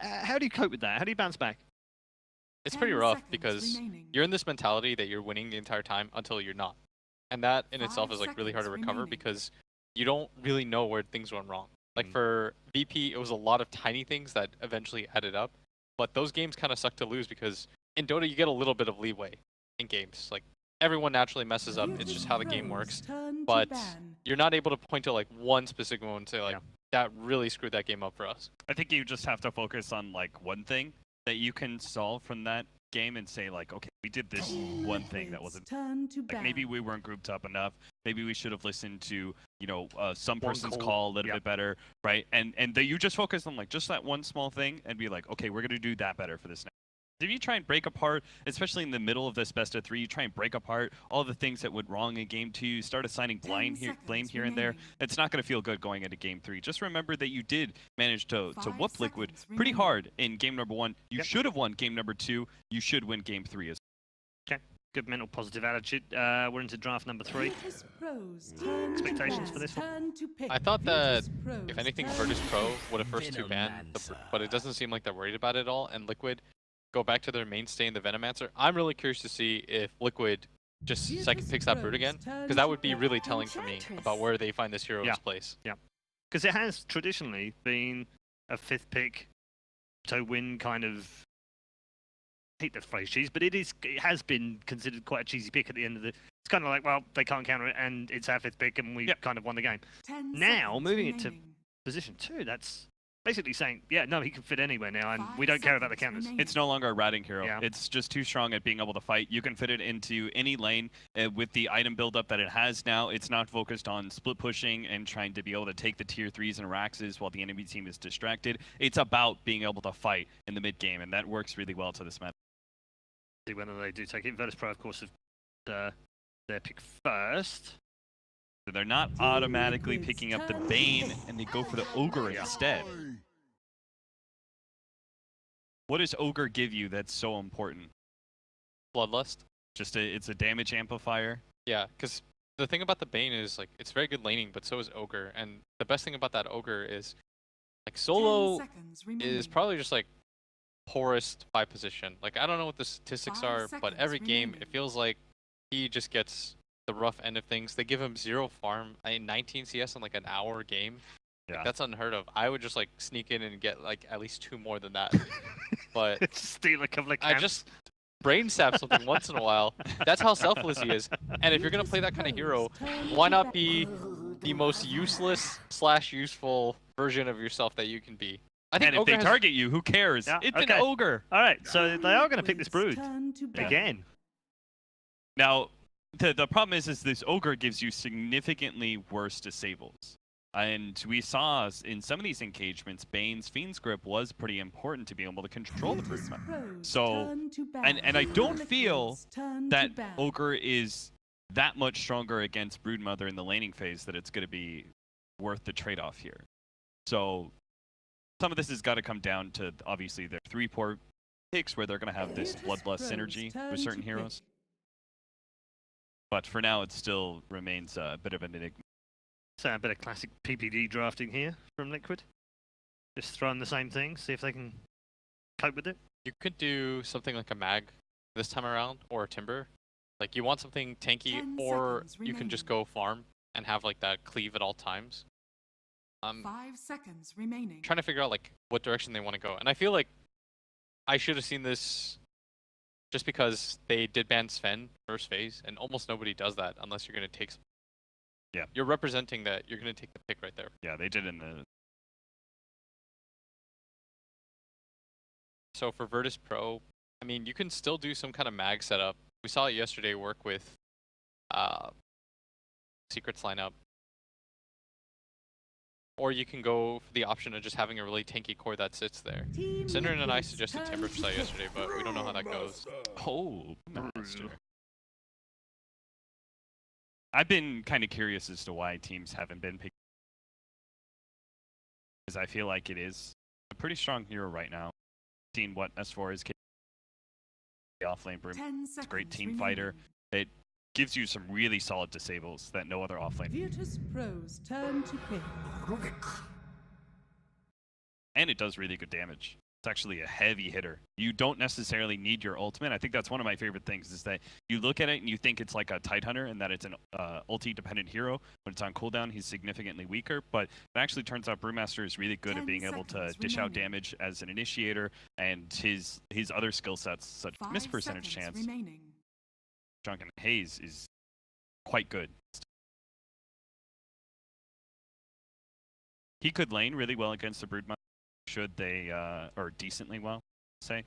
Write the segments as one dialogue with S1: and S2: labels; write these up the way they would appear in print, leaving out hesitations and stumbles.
S1: How do you cope with that? How do you bounce back?
S2: It's pretty rough because you're in this mentality that you're winning the entire time until you're not. And that in itself is like really hard to recover because you don't really know where things went wrong. Like for VP, it was a lot of tiny things that eventually added up. But those games kind of suck to lose because in Dota you get a little bit of leeway in games. Like everyone naturally messes up. It's just how the game works. But you're not able to point to like one specific moment and say like that really screwed that game up for us.
S3: I think you just have to focus on like one thing that you can solve from that game and say like, okay, we did this one thing that wasn't like maybe we weren't grouped up enough. Maybe we should have listened to, you know, some person's call a little bit better, right? And that you just focus on like just that one small thing and be like, okay, we're gonna do that better for this next. If you try and break apart, especially in the middle of this best of 3, you try and break apart all the things that went wrong in Game 2, start assigning blame here and there, it's not going to feel good going into Game 3. Just remember that you did manage to whoop Liquid pretty hard in Game number 1. You should have won Game number 2. You should win Game 3 as well.
S1: Okay, good mental positive attitude. We're into draft number 3. Expectations for this one?
S2: I thought that, if anything, Virtus Pro would have first 2 banned, but it doesn't seem like they're worried about it at all, and Liquid go back to their mainstay in the Venomancer. I'm really curious to see if Liquid just second picks that Brute again, because that would be really telling for me about where they find this hero's place.
S1: Yeah, because it has traditionally been a 5th pick to win kind of, I hate the phrase cheese, but it has been considered quite a cheesy pick at the end of the. It's kind of like, well, they can't counter it, and it's our 5th pick, and we kind of won the game. Now moving it to position 2, that's basically saying, yeah, no, he can fit anywhere now, and we don't care about the counters.
S3: It's no longer a routing hero. Yeah. It's just too strong at being able to fight. You can fit it into any lane with the item buildup that it has now. It's not focused on split pushing and trying to be able to take the tier 3s and Raxes while the enemy team is distracted. It's about being able to fight in the mid game, and that works really well to this meta.
S1: See whether they do take it. Virtus Pro, of course, have their pick first.
S3: So they're not automatically picking up the Bane, and they go for the Ogre instead. What does Ogre give you that's so important?
S2: Bloodlust.
S3: It's a damage amplifier?
S2: Yeah, because the thing about the Bane is, like, it's very good laning, but so is Ogre. And the best thing about that Ogre is, like, solo is probably just, like, poorest by position. Like, I don't know what the statistics are, but every game, it feels like he just gets the rough end of things. They give him 0 farm, 19 CS in, like, an hour game.
S3: Yeah.
S2: Like, that's unheard of. I would just like sneak in and get like at least 2 more than that. But
S1: steal a couple of camps.
S2: I just brain stab something once in a while. That's how selfless he is. And if you're gonna play that kind of hero, why not be the most useless / useful version of yourself that you can be?
S3: I think if they target you, who cares?
S1: Yeah,
S3: it's an Ogre.
S1: All right, so they are gonna pick this Brood again.
S3: Now, the problem is this Ogre gives you significantly worse disables. And we saw in some of these engagements, Bane's Fiend's Grip was pretty important to be able to control the Brood. So, and I don't feel that Ogre is that much stronger against Broodmother in the laning phase that it's going to be worth the trade-off here. So, some of this has got to come down to, obviously, their 3 poor picks where they're going to have this Bloodlust synergy with certain heroes. But for now, it still remains a bit of an enigma.
S1: So a bit of classic PPD drafting here from Liquid. Just throwing the same thing, see if they can cope with it.
S2: You could do something like a Mag this time around, or a Timber. Like, you want something tanky, or you can just go farm and have like that cleave at all times.
S4: 5 seconds remaining.
S2: Trying to figure out like what direction they want to go. And I feel like I should have seen this just because they did ban Sven first phase, and almost nobody does that unless you're going to take some.
S3: Yeah.
S2: You're representing that. You're going to take the pick right there.
S3: Yeah, they did in the...
S2: So for Virtus Pro, I mean, you can still do some kind of mag setup. We saw it yesterday work with Secrets lineup. Or you can go for the option of just having a really tanky core that sits there. Synderen and I suggested Timber for that yesterday, but we don't know how that goes.
S3: Oh, Master. I've been kind of curious as to why teams haven't been picking. Because I feel like it is a pretty strong hero right now. Seen what S4 is capable of. The offlane Broom. It's a great team fighter. It gives you some really solid disables that no other offlane.
S4: Virtus Pro's turn to pick.
S3: And it does really good damage. It's actually a heavy hitter. You don't necessarily need your ultimate. I think that's one of my favorite things is that you look at it and you think it's like a Tidehunter and that it's an ulti-dependent hero. When it's on cooldown, he's significantly weaker, but it actually turns out Brewmaster is really good at being able to dish out damage as an initiator, and his other skill sets, such as miss percentage chance, Drunken Haze, is quite good. He could lane really well against the Broodmaster, should they, or decently well, say,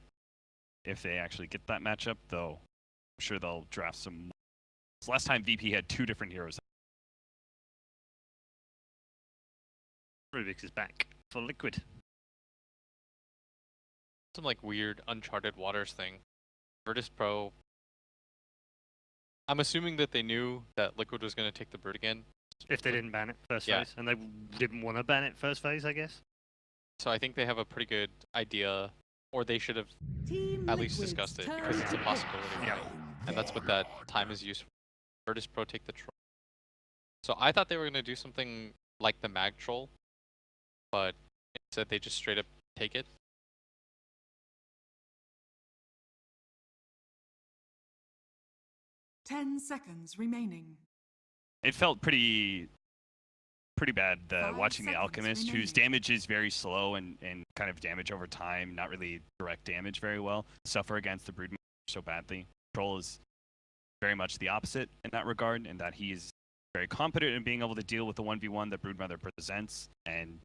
S3: if they actually get that matchup, though I'm sure they'll draft some more. So last time VP had 2 different heroes.
S1: Rubik is back for Liquid.
S2: Some like weird Uncharted Waters thing. Virtus Pro. I'm assuming that they knew that Liquid was going to take the Bird again.
S1: If they didn't ban it first phase, and they didn't want to ban it first phase, I guess.
S2: So I think they have a pretty good idea, or they should have at least discussed it, because it's a possibility.
S1: Yeah.
S2: And that's what that time is used for. Virtus Pro take the troll. So I thought they were going to do something like the Mag Troll, but instead they just straight up take it.
S4: Ten seconds remaining.
S3: It felt pretty bad watching the
S4: seconds
S3: Alchemist,
S4: remaining.
S3: whose damage is very slow and kind of damage over time, not really direct damage very well, suffer against the Broodmaster so badly. Troll is very much the opposite in that regard, in that he is very competent in being able to deal with the 1v1 that Broodmother presents and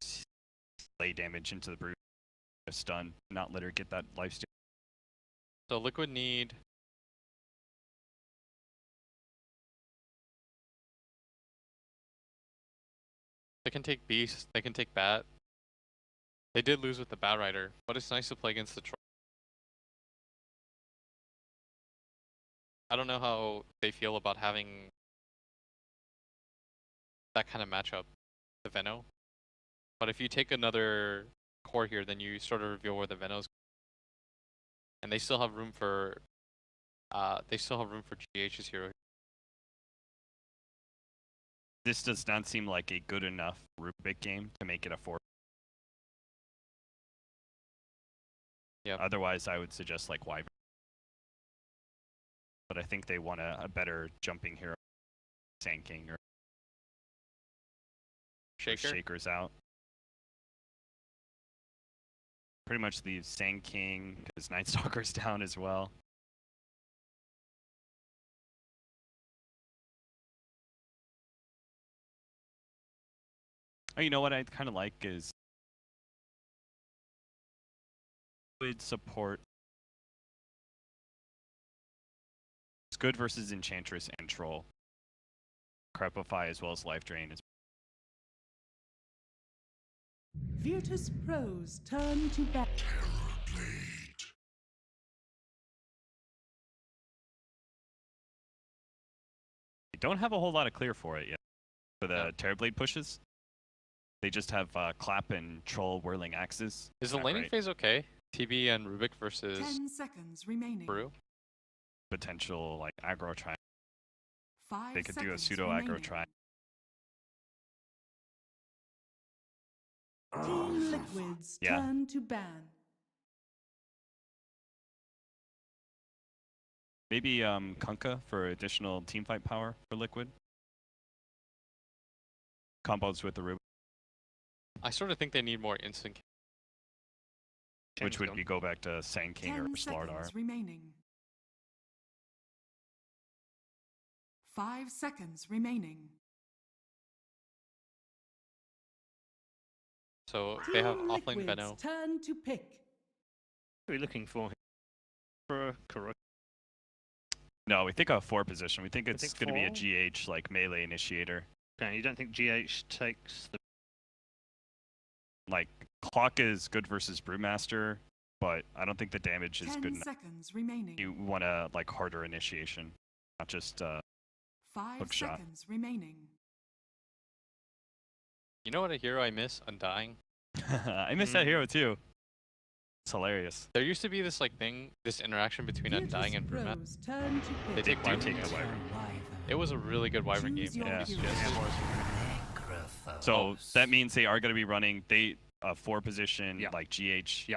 S3: lay damage into the Brood, stun, not let her get that lifesteal.
S2: So Liquid need... They can take Beast, they can take Bat. They did lose with the Bat Rider, but it's nice to play against the Troll. I don't know how they feel about having that kind of matchup, the Veno. But if you take another core here, then you sort of reveal where the Veno's, and they still have room for GH's hero.
S3: This does not seem like a good enough Rubik game to make it a 4.
S2: Yeah.
S3: Otherwise, I would suggest like Wyvern. But I think they want a better jumping hero, Sand King or Shaker's out. Pretty much leaves Sand King because Night Stalker's down as well. Oh, you know what I kind of like is would support. It's good versus Enchantress and Troll. Crepify as well as Life Drain is.
S4: Virtus Pro's turn to bat.
S3: They don't have a whole lot of clear for it yet. For the Terrorblade pushes. They just have Clap and Troll whirling axes.
S2: Is the laning phase okay? TB and Rubik versus
S4: 10 seconds remaining.
S2: Brew?
S3: Potential like aggro try.
S4: 5
S3: They could do a
S4: seconds
S3: pseudo
S4: remaining.
S3: aggro try.
S4: Team Liquid's turn to ban.
S3: Maybe Kunkka for additional teamfight power for Liquid. Combos with the Rubik,
S2: I sort of think they need more instant.
S3: which would be go back to Sand King or
S4: 10
S3: Slardar.
S4: seconds remaining. 5 seconds remaining.
S2: So they have
S4: Team
S2: offlane
S4: Liquid's
S2: Veno.
S4: turn to pick.
S1: What are we looking for here? For a Kurok?
S3: No, we think a 4 position. We think it's
S1: think
S3: going to be a
S1: 4?
S3: GH like melee initiator.
S1: Okay, you don't think GH takes the...
S3: Like Clock is good versus Brewmaster, but I don't think the damage is
S4: 10
S3: good enough.
S4: seconds remaining.
S3: You want a like harder initiation, not just
S4: 5
S3: hook shot.
S4: seconds remaining.
S2: You know what a hero I miss? Undying.
S3: I miss that hero too. It's hilarious.
S2: There used to be this like thing, this interaction between Undying and Brewmaster.
S4: Pro's turn to
S2: They
S4: pick.
S2: take
S3: Do
S2: Wyvern.
S3: take the Wyvern.
S2: It was a really good Wyvern game.
S4: Choose your
S3: Yeah.
S4: hero.
S3: So that means they are going to be running a 4 position
S1: Yeah.
S3: like GH.
S1: Yeah.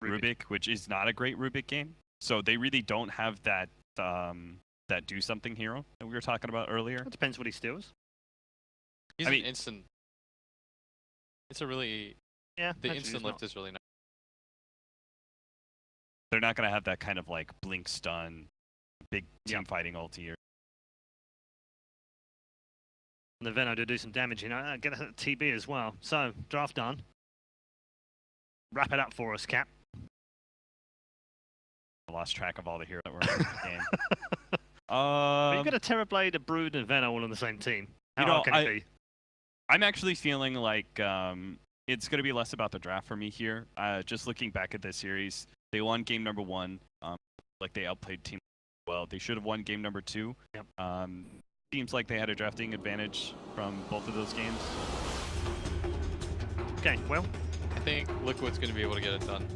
S3: Rubik, which is not a great Rubik game. So they really don't have that that do something hero that we were talking about earlier.
S1: It depends what he steals.
S2: He's
S3: I
S2: an
S3: mean-
S2: instant. It's a really
S1: Yeah,
S2: the
S1: actually,
S2: instant
S1: it's
S2: lift
S1: not.
S2: is really nice.
S3: They're not going to have that kind of like blink stun, big team
S1: Yep.
S3: fighting ulti. Or
S1: And the Veno to do some damage, get a TB as well. So, draft done. Wrap it up for us, Cap.
S3: I lost track of all the heroes that were in the game.
S1: But you've got a Terrorblade, a Brood, and a Veno all on the same team. How hard can it be?
S3: I'm actually feeling like it's going to be less about the draft for me here. Just looking back at this series, they won game number 1. Like they outplayed team well. They should have won game number 2.
S1: Yep.
S3: Seems like they had a drafting advantage from both of those games.
S1: Okay, well,
S2: I think Liquid's going to be able to get it done.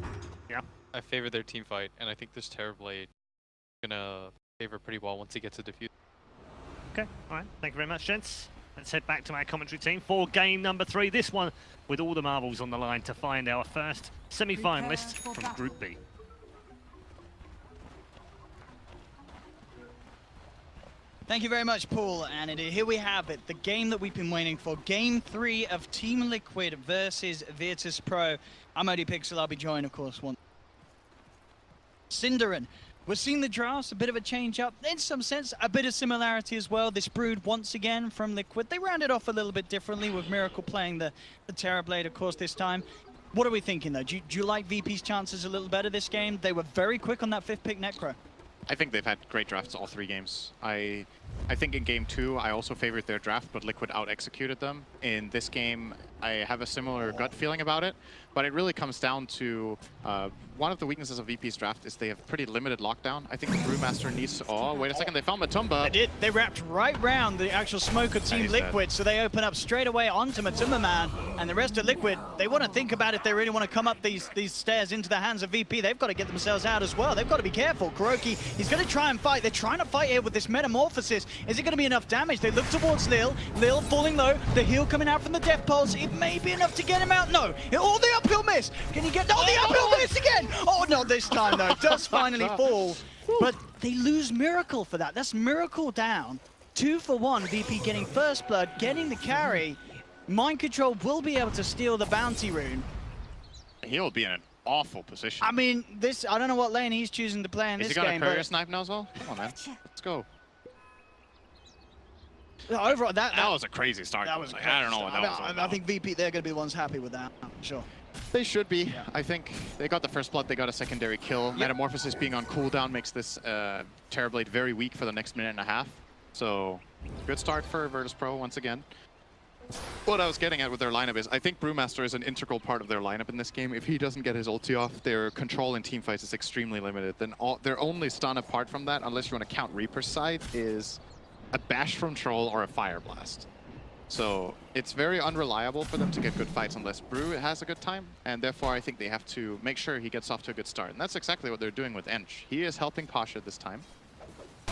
S1: Yeah.
S2: I favor their team fight, and I think this Terrorblade going to favor pretty well once he gets a defuse.
S1: okay, all right. Thank you very much, gents. Let's head back to our commentary team for game number 3. This one with all the marbles on the line to find our first semi-finalist
S4: Prepare for
S1: from
S4: battle.
S1: Group B.
S5: Thank you very much, Paul. And here we have it, the game that we've been waiting for. Game 3 of Team Liquid versus Virtus Pro. I'm ODPixel. I'll be joined, of course, one. Cinderin. We're seeing the drafts, a bit of a change up. In some sense, a bit of similarity as well. This Brood, once again, from Liquid. They rounded off a little bit differently with Miracle playing the Terrorblade, of course, this time. What are we thinking, though? Do you like VP's chances a little better this game? They were very quick on that 5th pick Necro.
S6: I think they've had great drafts all 3 games. I think in game 2, I also favored their draft, but Liquid out-executed them. In this game, I have a similar gut feeling about it, but it really comes down to one of the weaknesses of VP's draft is they have pretty limited lockdown. I think the Brewmaster needs to... Oh, wait a second, they found Matumba.
S5: They did. They wrapped right round the actual smoke of Team
S6: he's
S5: Liquid, so they open up straight away onto Matumba Man, and the rest of Liquid, they want to think about if they really want to come up these stairs into the hands of VP. They've got to get themselves out as well. They've got to be careful. Kuroki, he's going to try and fight. They're trying to fight here with this Metamorphosis. Is it going to be enough damage? They look towards Lil. Lil falling low. The heal coming out from the Death Pulse. It may be enough to get him out. No. Oh, the uphill miss. Can he get... Oh, the uphill miss again. Oh, not this time, though. Does finally fall. But they lose Miracle for that. That's Miracle down. 2 for 1. VP getting first blood, getting the carry. Mind Control will be able to steal the bounty rune.
S6: He'll be in an awful position.
S5: I mean, I don't know what lane he's choosing to play in
S6: Is
S5: this
S6: he got
S5: game,
S6: a courier
S5: but
S6: snipe now as well? Come on, man. Let's go.
S5: overall, that
S6: was a crazy start.
S5: that was a
S6: I don't know what that was all
S5: I
S6: about.
S5: think VP, they're going to be the ones happy with that, sure.
S6: They should be. I think they got the first blood, they got a secondary kill. Metamorphosis being on cooldown makes this Terrorblade very weak for the next minute and a half. So, good start for Virtus Pro once again. What I was getting at with their lineup is, I think Brewmaster is an integral part of their lineup in this game. If he doesn't get his ulti off, their control in teamfights is extremely limited. Then their only stun apart from that, unless you want to count Reaper's side, is a bash from Troll or a Fire Blast. So it's very unreliable for them to get good fights unless Brew has a good time, and therefore I think they have to make sure he gets off to a good start. And that's exactly what they're doing with Ench. He is helping Pasha this time,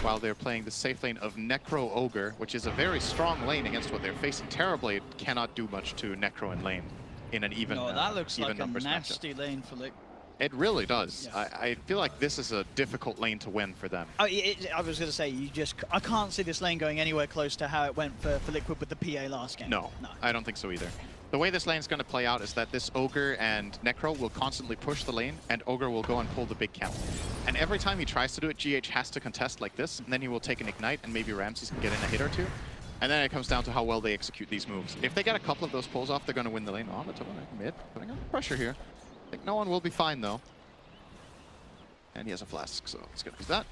S6: while they're playing the safe lane of Necro Ogre, which is a very strong lane against what they're facing. Terrorblade cannot do much to Necro in lane in an even
S5: No, that looks
S6: even
S5: like a
S6: numbers matchup.
S5: nasty lane for Liquid.
S6: It really does.
S5: Yes.
S6: I feel like this is a difficult lane to win for them.
S5: I was going to say, I can't see this lane going anywhere close to how it went for Liquid with the PA last game.
S6: No, I don't think so either. The way this lane is going to play out is that this Ogre and Necro will constantly push the lane, and Ogre will go and pull the big camp. And every time he tries to do it, GH has to contest like this, and then he will take an Ignite, and maybe Ramses can get in a hit or two. And then it comes down to how well they execute these moves. If they get a couple of those pulls off, they're going to win the lane. Oh, Matumba mid, putting on pressure here. I think no one will be fine, though. And he has a flask, so it's going to use that.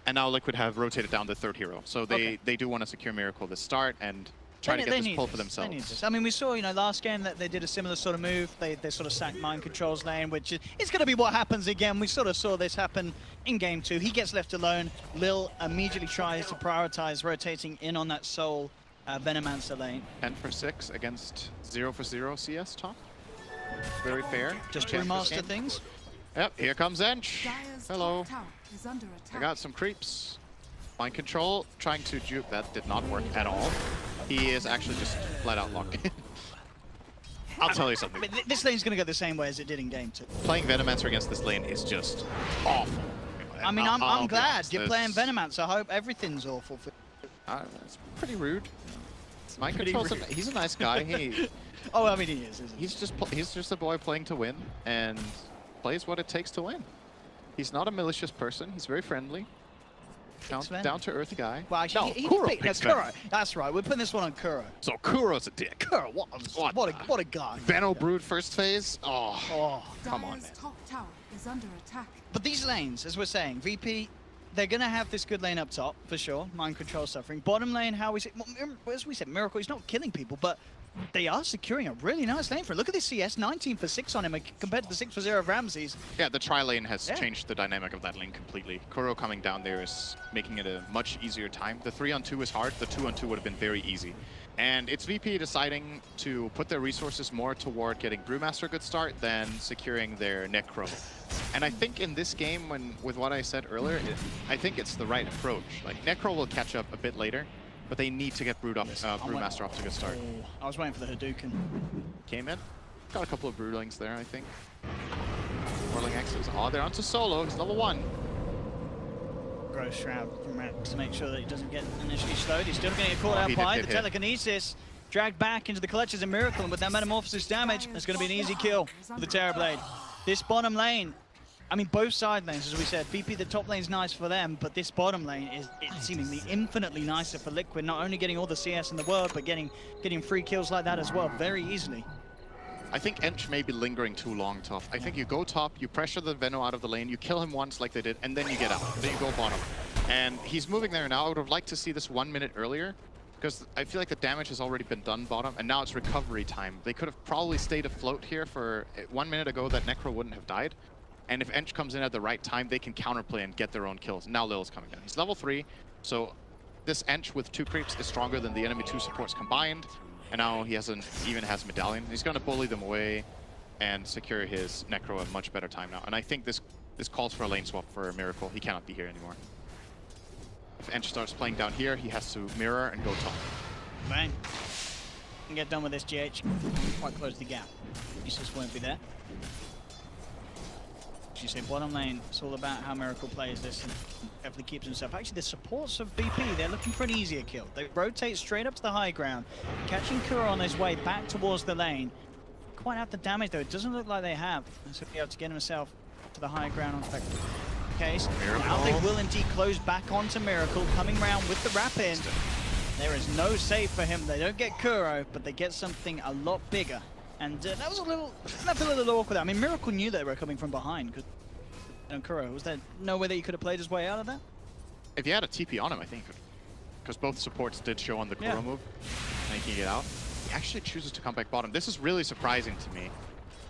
S6: And now Liquid have rotated down the third hero. So they do want to secure Miracle this start and try to get this pull for themselves.
S5: They need this. I mean, we saw, last game that they did a similar sort of move. They sort of sacked Mind Control's lane, which is going to be what happens again. We sort of saw this happen in game 2. He gets left alone. Lil immediately tries to prioritize rotating in on that Soul Venomancer lane.
S6: 10 for 6 against 0 for 0 CS top. Very fair.
S5: Just
S6: Chance for this
S5: remaster
S6: game.
S5: things.
S6: Yep, here comes Ench.
S4: Dire's
S6: Hello.
S4: top tower is under attack.
S6: I got some creeps. Mind Control trying to juke. That did not work at all. He is actually just flat out locked in. I'll tell you something.
S5: This lane's going to go the same way as it did in game 2.
S6: Playing Venomancer against this lane is just awful.
S5: I mean,
S6: I'll
S5: I'm
S6: be
S5: glad
S6: honest,
S5: you're playing Venomancer. I hope everything's awful for
S6: It's pretty rude. Mind
S5: Pretty
S6: control's
S5: rude.
S6: he's a nice guy.
S5: Oh, I mean, he is, isn't he?
S6: He's just a boy playing to win and plays what it takes to win. He's not a malicious person. He's very friendly. Down to earth guy.
S5: Well, actually,
S6: no,
S5: he
S6: Kuro
S5: picked
S6: picks
S5: Kuro.
S6: Venom.
S5: That's right. We're putting this one on Kuro.
S6: So Kuro's a dick.
S5: Kuro, what a guy.
S6: Veno Brood first phase. Oh,
S5: Oh.
S6: come on,
S4: Dire's
S6: man.
S4: top tower is under attack.
S5: But these lanes, as we're saying, VP, they're going to have this good lane up top, for sure. Mind control suffering. Bottom lane, how is it? Well, as we said, Miracle, he's not killing people, but they are securing a really nice lane for him. Look at this CS, 19 for 6 on him compared to the 6 for 0 of Ramses.
S6: Yeah, the tri-lane has changed the dynamic of that lane completely. Kuro coming down there is making it a much easier time. The 3-on-2 is hard. The 2-on-2 would have been very easy. And it's VP deciding to put their resources more toward getting Brewmaster a good start than securing their Necro. And I think in this game, with what I said earlier, I think it's the right approach. Like, Necro will catch up a bit later, but they need to get Brewmaster off to a good start.
S5: Oh, I was waiting for the Hadouken.
S6: Came in, got a couple of Brewlings there, I think. Whirling X's. Oh, they're onto solo. He's level 1.
S5: Growth Shroud from Rex to make sure that he doesn't get initially slowed. He's still going to get caught
S6: Oh,
S5: out
S6: he did
S5: by
S6: get
S5: the
S6: hit.
S5: telekinesis. Dragged back into the clutches of Miracle, and with that Metamorphosis damage, it's going to be an easy kill for the Terrorblade. This bottom lane, I mean, both side lanes, as we said, VP, the top lane's nice for them, but this bottom lane is seemingly infinitely nicer for Liquid, not only getting all the CS in the world, but getting free kills like that as well, very easily.
S6: I think Ench may be lingering too long top. I think you go top, you pressure the Veno out of the lane, you kill him once like they did, and then you get out. Then you go bottom. And he's moving there now. I would have liked to see this 1 minute earlier, because I feel like the damage has already been done bottom, and now it's recovery time. They could have probably stayed afloat here for 1 minute ago. That Necro wouldn't have died. And if Ench comes in at the right time, they can counterplay and get their own kills. Now Lil's coming down. He's level 3, so this Ench with 2 creeps is stronger than the enemy 2 supports combined. And now he even has Medallion. He's going to bully them away and secure his Necro a much better time now. And I think this calls for a lane swap for Miracle. He cannot be here anymore. If Ench starts playing down here, he has to mirror and go top.
S5: Bang. Can get done with this GH. Quite close the gap. Useless won't be there. As you say, bottom lane, it's all about how Miracle plays this and definitely keeps himself. Actually, the supports of BP, they're looking for an easier kill. They rotate straight up to the high ground, catching Kuro on his way back towards the lane. Quite out the damage though, it doesn't look like they have. And so he'll be able to get himself to the high ground on effect. Case. Now they will indeed close back onto Miracle, coming round with the wrap in. There is no save for him. They don't get Kuro, but they get something a lot bigger. And that was a little awkward. I mean, Miracle knew they were coming from behind. And Kuro, was there no way that he could have played his way out of that?
S6: If you had a TP on him, I think he could. Because both supports did show on the Kuro move, making it out. He actually chooses to come back bottom. This is really surprising to me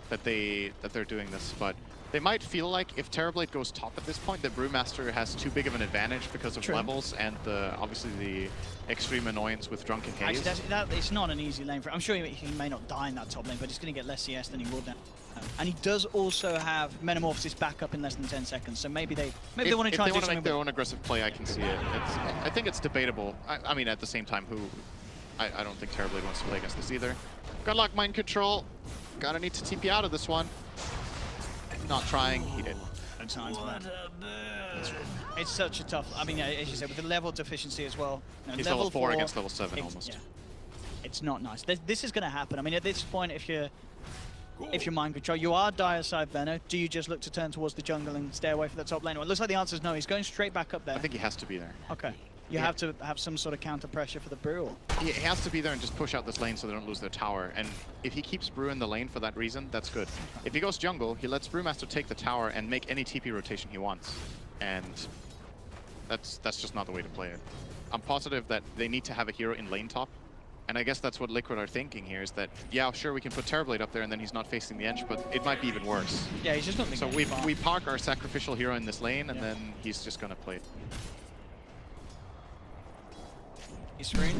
S6: that they're doing this, but they might feel like if Terrorblade goes top at this point, that Brewmaster has too big of an advantage because of levels and obviously the extreme annoyance with Drunken Haze.
S5: Actually, it's not an easy lane for him. I'm sure he may not die in that top lane, but he's going to get less CS than he would now. And he does also have Metamorphosis back up in less than 10 seconds, so maybe they want to try and do something. If they want to
S6: make their own aggressive play, I can see it. I think it's debatable. I mean, at the same time, I don't think Terrorblade wants to play against this either. Good luck, mind control. Gotta need to TP out of this one. Not trying, he did.
S5: No time for that. It's such a tough, I mean, as you said, with the level deficiency as well.
S6: He's level 4 against level 7 almost.
S5: Yeah. It's not nice. This is going to happen. I mean, at this point, if you're mind control, you are dire side Veno. Do you just look to turn towards the jungle and stay away from the top lane? Well, it looks like the answer is no. He's going straight back up there.
S6: I think he has to be there.
S5: Okay. You have to have some sort of counter pressure for the Brew.
S6: He has to be there and just push out this lane so they don't lose their tower. And if he keeps Brew in the lane for that reason, that's good. If he goes jungle, he lets Brewmaster take the tower and make any TP rotation he wants. And that's just not the way to play it. I'm positive that they need to have a hero in lane top. And I guess that's what Liquid are thinking here, is that, yeah, sure, we can put Terrorblade up there and then he's not facing the Ench, but it might be even worse.
S5: Yeah, he's just not
S6: So we park our sacrificial hero in this lane, and then he's just going to play it.
S5: Screen.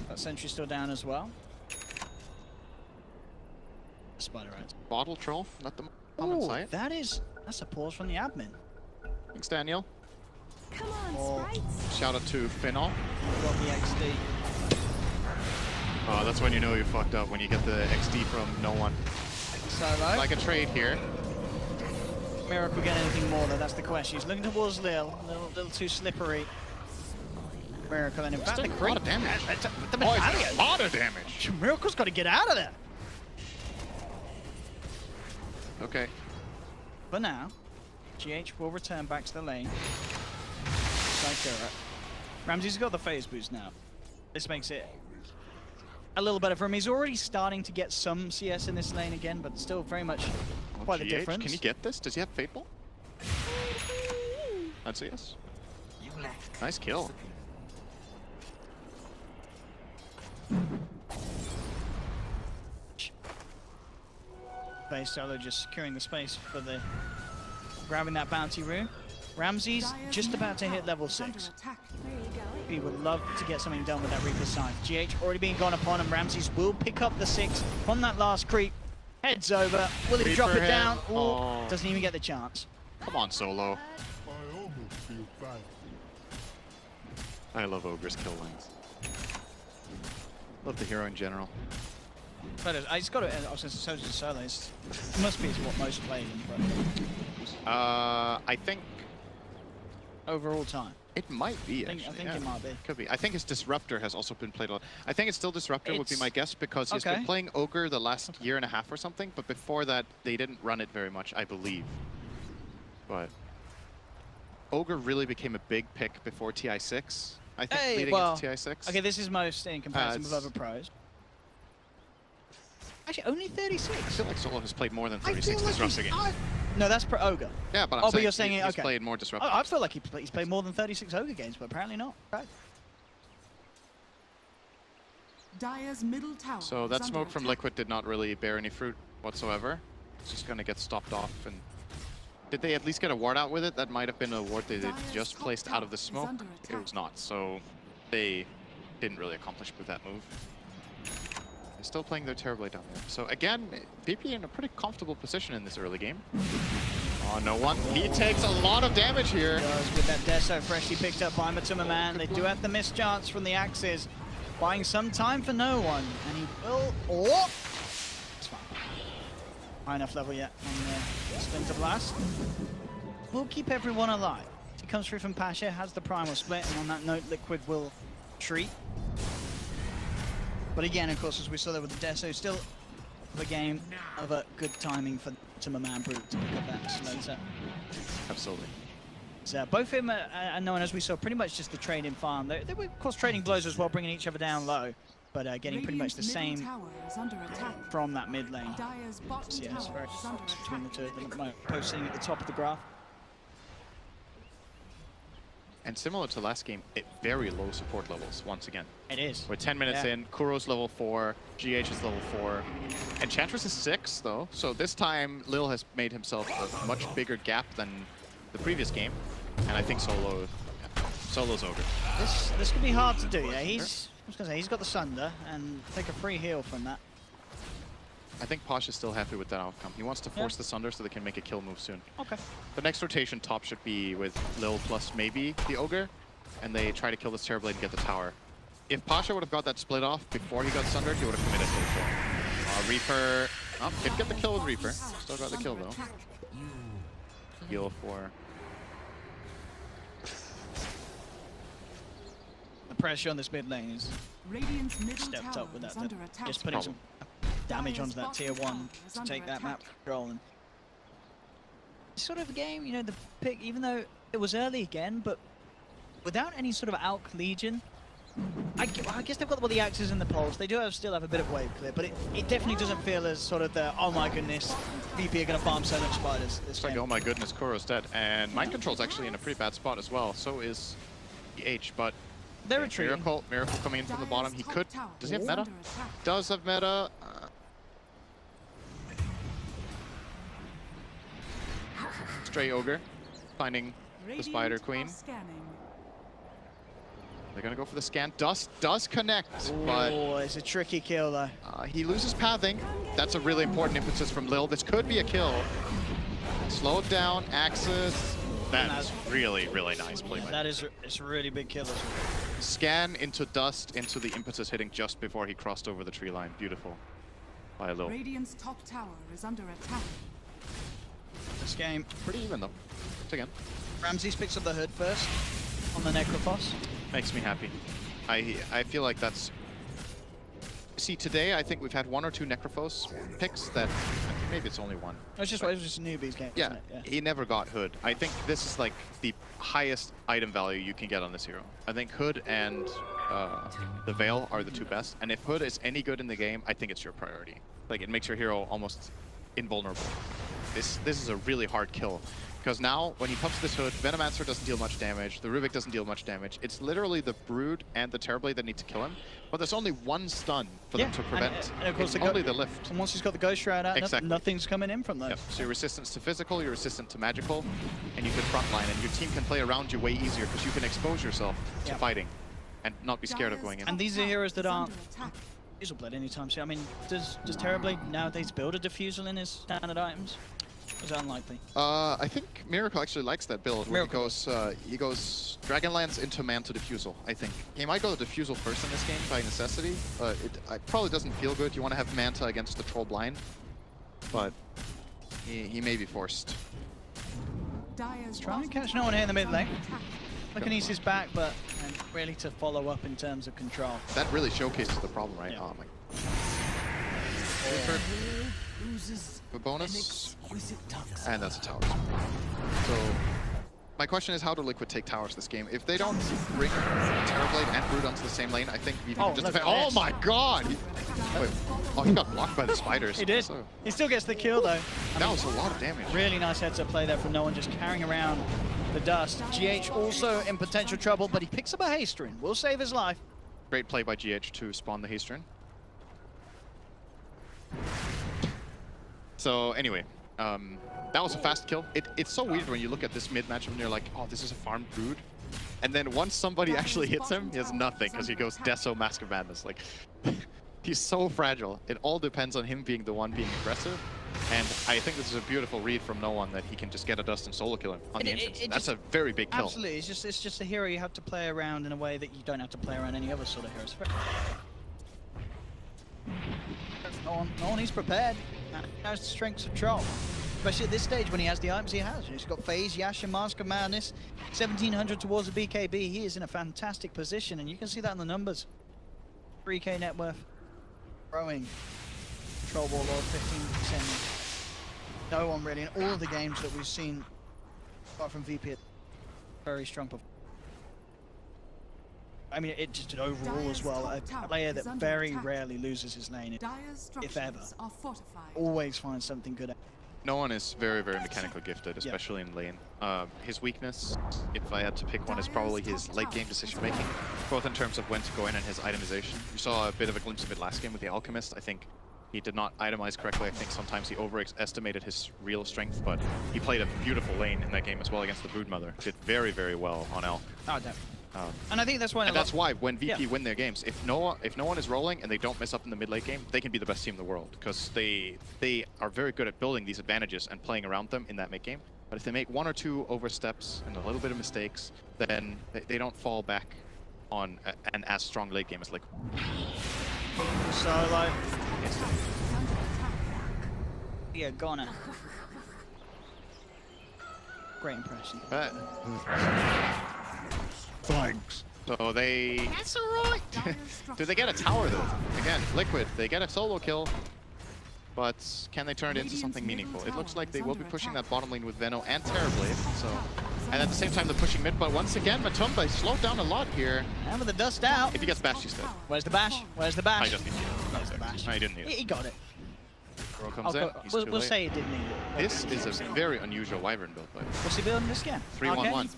S5: That sentry still down as well. Spider right.
S6: Bottle troll, not the moment sight.
S5: That's a pause from the admin.
S6: Thanks, Daniel.
S4: Come on, sprites.
S6: Shout out to Finol.
S5: Got the XD.
S6: Oh, that's when you know you fucked up, when you get the XD from no one.
S5: Solo.
S6: Like a trade here.
S5: Miracle get anything more though, that's the question. He's looking towards Lil, a little too slippery. Miracle, and in fact the
S6: A lot
S5: creep.
S6: of damage.
S5: The
S6: Oh, it's a
S5: medallion.
S6: lot of damage.
S5: Miracle's got to get out of there.
S6: Okay.
S5: For now, GH will return back to the lane. Ramsey's got the phase boost now. This makes it a little better for him. He's already starting to get some CS in this lane again, but still very much quite a difference.
S6: Can he get this? Does he have Fate Ball? That's a yes. Nice kill.
S5: Base Solo just securing the space for the grabbing that bounty rune. Ramsey's just about to hit level 6. He would love to get something done with that Reaper's Scythe. GH already being gone upon him. Ramsey's will pick up the 6 on that last creep. Heads over. Will he drop it down?
S6: Oh.
S5: Doesn't even get the chance.
S6: Come on, Solo. I love Ogre's kill lanes. Love the hero in general.
S5: But I just got to. I was going to say Solo. It must be what most play in. But
S6: I think
S5: overall time.
S6: it might be.
S5: I think it might be.
S6: Could be. I think his Disruptor has also been played a lot. I think it's still Disruptor would be my guess, because he's been playing Ogre the last year and a half or something. But before that, they didn't run it very much, I believe. But Ogre really became a big pick before TI6. I think leading into TI6.
S5: Okay, this is most in comparison with other pros. Actually, only 36.
S6: I feel like Solo has played more than 36 Disruptor games.
S5: No, that's pro Ogre.
S6: Yeah, but I'm saying,
S5: but you're saying
S6: he's played more Disruptor.
S5: I feel like he's played more than 36 Ogre games, but apparently not. Right.
S4: Dire's middle tower
S6: So that smoke from Liquid did not really bear any fruit whatsoever. It's just going to get stopped off. And did they at least get a ward out with it? That might have been a ward they just placed out of the smoke. It was not, so they didn't really accomplish with that move. They're still playing their Terrorblade down there. So again, VP in a pretty comfortable position in this early game. Oh, no one. He takes a lot of damage here.
S5: He does, with that Deso freshly picked up by Matuma Man. They do have the miss chance from the axes. Buying some time for no one. And he will... Oh! It's fine. High enough level yet on the Splinter Blast. We'll keep everyone alive. He comes through from Pasha, has the Primal Split, and on that note, Liquid will treat. But again, of course, as we saw there with the Deso, still the game of a good timing for Man Brute to pick up that slow.
S6: Absolutely.
S5: So both of them are known, as we saw, pretty much just the trading farm. They were, of course, trading blows as well, bringing each other down low, but getting pretty much the same from that mid lane. So yeah, it's very close between the two of them at the moment, both sitting at the top of the graph.
S6: And similar to last game, very low support levels once again.
S5: It is.
S6: We're 10 minutes in. Kuro's level 4, GH is level 4, Enchantress is 6 though. So this time Lil has made himself a much bigger gap than the previous game, and I think Solo's Ogre.
S5: This could be hard to do. Yeah, I was gonna say he's got the Sunder and take a free heal from that.
S6: I think Posh is still happy with that outcome. He wants to force the Sunder so they can make a kill move soon.
S5: Okay.
S6: The next rotation top should be with Lil plus maybe the Ogre, and they try to kill this Terrorblade and get the tower. If Pasha would have got that split off before he got Sundered, he would have committed to the Reaper. Oh, did get the kill with Reaper. Still got the kill though. Heal for...
S5: The pressure on this mid lane is stepped up with that. Just putting some damage onto that tier 1 to take that map control. And sort of a game, you know, the pick, even though it was early again, but without any sort of Alk Legion, I guess they've got the axes and the poles. They do still have a bit of wave clear, but it definitely doesn't feel as sort of the, oh my goodness, VP are going to farm so much spiders.
S6: It's like, oh my goodness, Kuro's dead. And Mind Control's actually in a pretty bad spot as well. So is EH, but
S5: they're retreating.
S6: Miracle coming in from the bottom. He could... Does he have meta? Does have meta. Stray Ogre finding the Spider Queen. They're gonna go for the scan. Does connect, but...
S5: Oh, it's a tricky kill though.
S6: He loses pathing. That's a really important impetus from Lil. This could be a kill. Slow it down, Axis. That's really, really nice play.
S5: That is, it's a really big kill as well.
S6: scan into dust into the impetus hitting just before he crossed over the tree line. Beautiful. By a little.
S4: Radiant's top tower is under attack.
S5: This game,
S6: Pretty even though. Again.
S5: Ramses picks up the hood first on the Necrophos.
S6: Makes me happy. I feel like that's... See, today I think we've had 1 or 2 Necrophos picks that... Maybe it's only one.
S5: It was just a newbie's game,
S6: Yeah,
S5: isn't it? Yeah.
S6: he never got Hood. I think this is like the highest item value you can get on this hero. I think Hood and the Veil are the 2 best. And if Hood is any good in the game, I think it's your priority. Like, it makes your hero almost invulnerable. This is a really hard kill. Because now, when he pumps this Hood, Venomancer doesn't deal much damage, the Rubik doesn't deal much damage. It's literally the Brood and the Terrorblade that need to kill him. But there's only 1 stun for them to prevent.
S5: And of course,
S6: only the lift.
S5: And once he's got the Ghost Shroud out,
S6: Exactly.
S5: nothing's coming in from those.
S6: Yep. So you're resistant to physical, you're resistant to magical, and you can frontline, and your team can play around you way easier because you can expose yourself to fighting and not be scared of going in.
S5: And these are heroes that aren't Diffusal Blade anytime soon. I mean, does Terrorblade nowadays build a Diffusal in his standard items? Is that unlikely?
S6: I think Miracle actually likes that build where he goes Dragonlance into Manta Diffusal, I think. He might go the Diffusal first in this game by necessity, but it probably doesn't feel good. You want to have Manta against the Troll Blind, but he may be forced.
S5: Try and catch no one here in the mid lane. Looking ease his back, but really to follow up in terms of control.
S6: That really showcases the problem, right?
S5: Yeah.
S6: Oh my. A bonus, and that's a tower. So my question is, how do Liquid take towers this game? If they don't bring Terrorblade and Brood onto the same lane, I think we can just defend. Oh my god! Wait. Oh, he got blocked by the spiders.
S5: He did.
S6: So,
S5: He still gets the kill though.
S6: that was a lot of damage.
S5: Really nice heads-up play there from no one, just carrying around the dust. GH also in potential trouble, but he picks up a haste rune. Will save his life.
S6: Great play by GH to spawn the haste rune. So anyway, that was a fast kill. It's so weird when you look at this mid matchup and you're like, oh, this is a farm Brood. And then once somebody actually hits him, he has nothing because he goes Deso Mask of Madness. Like, he's so fragile. It all depends on him being the one being aggressive. And I think this is a beautiful read from no one that he can just get a dust and solo kill him on the entrance. That's a very big kill.
S5: Absolutely, it's just a hero you have to play around in a way that you don't have to play around any other sort of heroes. No one, he's prepared. He knows the strengths of Troll. Especially at this stage when he has the items he has. He's got Phase, Yasha, Mask of Madness, 1700 towards the BKB. He is in a fantastic position, and you can see that in the numbers. 3k net worth. Growing. Troll Warlord, 15%. No one really in all of the games that we've seen, apart from VP, very strong performance. I mean, it just overall as well, a player that very rarely loses his lane, if ever. Always finds something good.
S6: No one is very, very mechanically gifted, especially in lane. His weakness, if I had to pick one, is probably his late game decision making, both in terms of when to go in and his itemization. You saw a bit of a glimpse of it last game with the Alchemist. I think he did not itemize correctly. I think sometimes he overestimated his real strength, but he played a beautiful lane in that game as well against the Broodmother. Did very, very well on L.
S5: Oh, definitely. And I think that's why.
S6: And that's why when VP win their games, if no one is rolling and they don't mess up in the mid late game, they can be the best team in the world because they are very good at building these advantages and playing around them in that mid game. But if they make 1 or 2 oversteps and a little bit of mistakes, then they don't fall back on an as strong late game as Liquid.
S5: So like, yeah, Goner. Great impression.
S6: Thanks. So they... That's alright! Do they get a tower though? Again, Liquid, they get a solo kill, but can they turn it into something meaningful? It looks like they will be pushing that bottom lane with Veno and Terrorblade, so... And at the same time they're pushing mid, but once again, Matumba slowed down a lot here.
S5: And with the dust out.
S6: If he gets bashed, he's dead.
S5: Where's the bash? Where's the bash?
S6: I just need it.
S5: Where's the bash?
S6: I didn't need it.
S5: He got it.
S6: Bro comes in, he's too
S5: We'll
S6: late.
S5: say he didn't need it.
S6: This is a very unusual Wyvern build, but...
S5: What's he building this game?
S6: 3-1-1.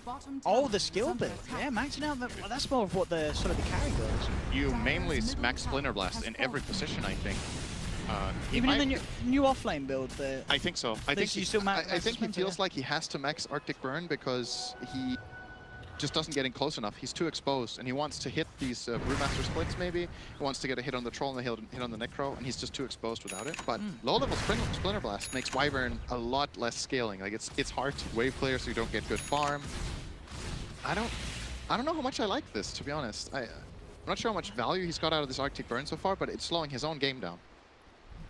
S5: Oh, the skill build. Yeah, maxing out. Well, that's more of what the sort of the carry builds.
S6: You mainly max Splinter Blast in every position, I think.
S5: Even in the new offlane build,
S6: I think so. I think he feels like he has to max Arctic Burn because he just doesn't get in close enough. He's too exposed, and he wants to hit these Brewmaster splits maybe. He wants to get a hit on the Troll and a hit on the Necro, and he's just too exposed without it. But low-level Splinter Blast makes Wyvern a lot less scaling. Like, it's hard to wave clear so you don't get good farm. I don't I don't know how much I like this, to be honest. I'm not sure how much value he's got out of this Arctic Burn so far, but it's slowing his own game down.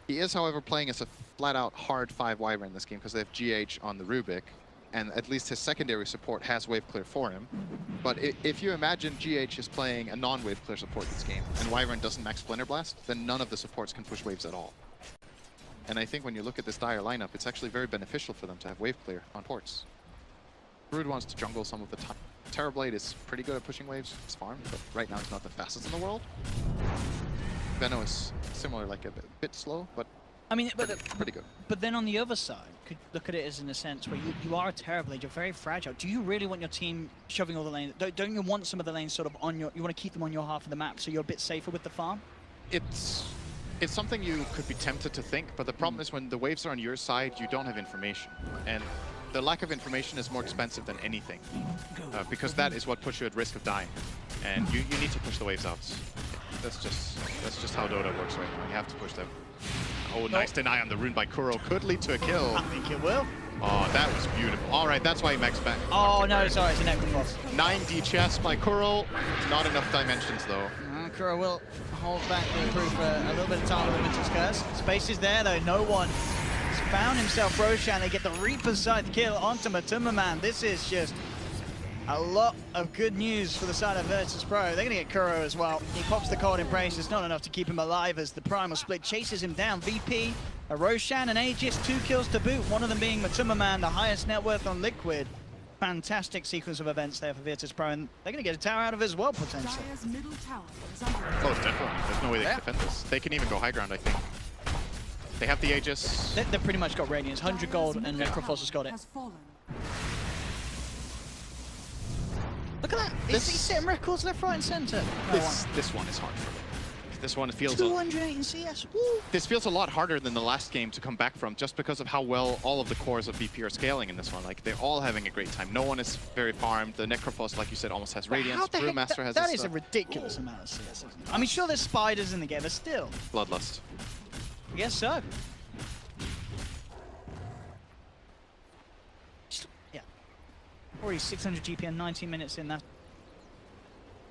S6: He is, however, playing as a flat-out hard 5 Wyvern in this game because they have GH on the Rubik, and at least his secondary support has wave clear for him. But if you imagine GH is playing a non-wave clear support this game, and Wyvern doesn't max Splinter Blast, then none of the supports can push waves at all. And I think when you look at this Dire lineup, it's actually very beneficial for them to have wave clear on ports. Brood wants to jungle some of the time. Terrorblade is pretty good at pushing waves. It's farmed, but right now it's not the fastest in the world. Venno is similar, like a bit slow, but
S5: I mean,
S6: pretty good.
S5: But then on the other side, could look at it as in a sense where you are a Terrorblade, you're very fragile. Do you really want your team shoving all the lanes? Don't you want some of the lanes sort of on your, you want to keep them on your half of the map so you're a bit safer with the farm?
S6: It's something you could be tempted to think, but the problem is when the waves are on your side, you don't have information. And the lack of information is more expensive than anything, because that is what puts you at risk of dying. And you need to push the waves out. That's just how Dota works right now. You have to push them. Oh, nice deny on the rune by Kuro. Could lead to a kill.
S5: I think it will.
S6: Oh, that was beautiful. All right, that's why he maxed back.
S5: Oh, no, sorry, it's a Necrophos.
S6: 9D chest by Kuro. Not enough dimensions, though.
S5: Kuro will hold back the improve for a little bit of time with Vintage Curse. Space is there, though. No one has found himself Roshan. They get the Reaper's Scythe kill onto Matuma. This is just a lot of good news for the side of Virtus Pro. They're going to get Kuro as well. He pops the Cold Embrace. It's not enough to keep him alive as the Primal Split chases him down. VP, a Roshan, and Aegis, 2 kills to boot. One of them being Matuma, the highest net worth on Liquid. Fantastic sequence of events there for Virtus Pro, and they're going to get a tower out of it as well, potentially.
S6: Oh, definitely. There's no way they can defend this. They can even go high ground, I think. They have the Aegis.
S5: They've pretty much got Radiance. 100 gold, and Necrophos has got it. Look at that. He's setting records left, right, and center.
S6: This one is hard for them. This one feels
S5: 208 in CS. Woo.
S6: This feels a lot harder than the last game to come back from, just because of how well all of the cores of VP are scaling in this one. Like, they're all having a great time. No one is very farmed. The Necrophos, like you said, almost has Radiance. Brewmaster has
S5: that is a ridiculous amount of CS, isn't it? I mean, sure, there's spiders in the game, but still.
S6: Bloodlust.
S5: I guess so. Yeah. Already 600 GP and 19 minutes in that.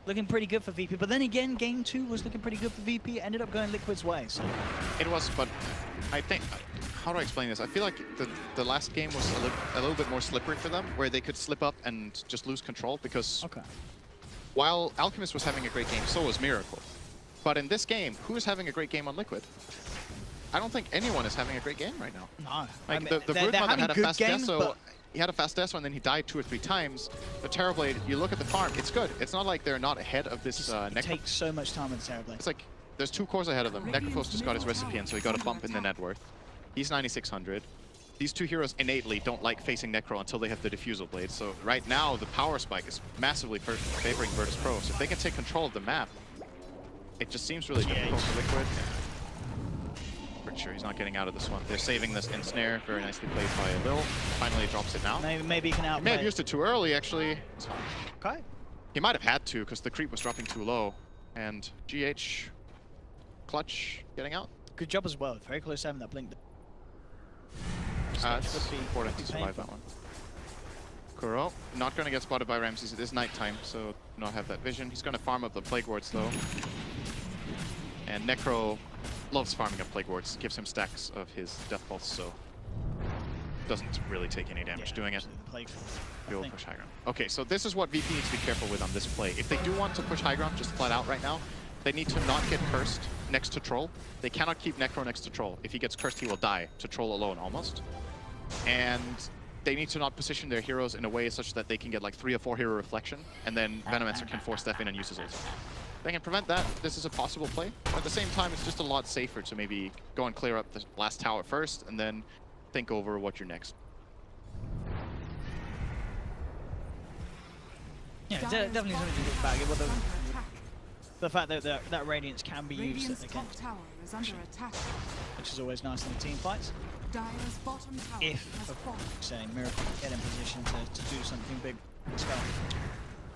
S5: Looking pretty good for VP, but then again, game 2 was looking pretty good for VP. It ended up going Liquid's way. So.
S6: It was, but I think, how do I explain this? I feel like the last game was a little bit more slippery for them, where they could slip up and just lose control, because while Alchemist was having a great game, so was Miracle. But in this game, who is having a great game on Liquid? I don't think anyone is having a great game right now.
S5: No.
S6: Like, I mean, the Broodmother had a fast Deso. He had a fast Deso, and then he died 2 or 3 times. The Terrorblade, you look at the farm, it's good. It's not like they're not ahead of this Necrophos.
S5: It takes so much time with the Terrorblade.
S6: It's like, there's 2 cores ahead of them. Necrophos just got his recipe, and so he got a bump in the net worth. He's 9,600. These 2 heroes innately don't like facing Necro until they have the Diffusal Blade. So right now, the power spike is massively favoring Virtus Pro. So if they can take control of the map, it just seems really difficult for Liquid. Pretty sure he's not getting out of this one. They're saving this ensnare, very nicely played by Lil. Finally drops it now.
S5: Maybe he can outplay.
S6: He may have used it too early, actually. It's fine.
S5: Okay.
S6: He might have had to, because the creep was dropping too low. And GH, clutch, getting out.
S5: Good job as well. Very close to having that blink.
S6: It's important to survive that one. Kuro, not going to get spotted by Ramses. It is nighttime, so not have that vision. He's going to farm up the Plague Wards, though. And Necro loves farming up Plague Wards. Gives him stacks of his Death Pulse, so doesn't really take any damage doing it. We'll push high ground. Okay, so this is what VP needs to be careful with on this play. If they do want to push high ground just flat out right now, they need to not get cursed next to Troll. They cannot keep Necro next to Troll. If he gets cursed, he will die to Troll alone, almost. And they need to not position their heroes in a way such that they can get like 3 or 4 hero reflection, and then Venomancer can force step in and use his ult. They can prevent that. This is a possible play. But at the same time, it's just a lot safer to maybe go and clear up the last tower first, and then think over what you're next.
S5: Yeah, definitely something to look back at. The fact that that Radiance can be used against, which is always nice in the team fights. If, say, Miracle get in position to do something big.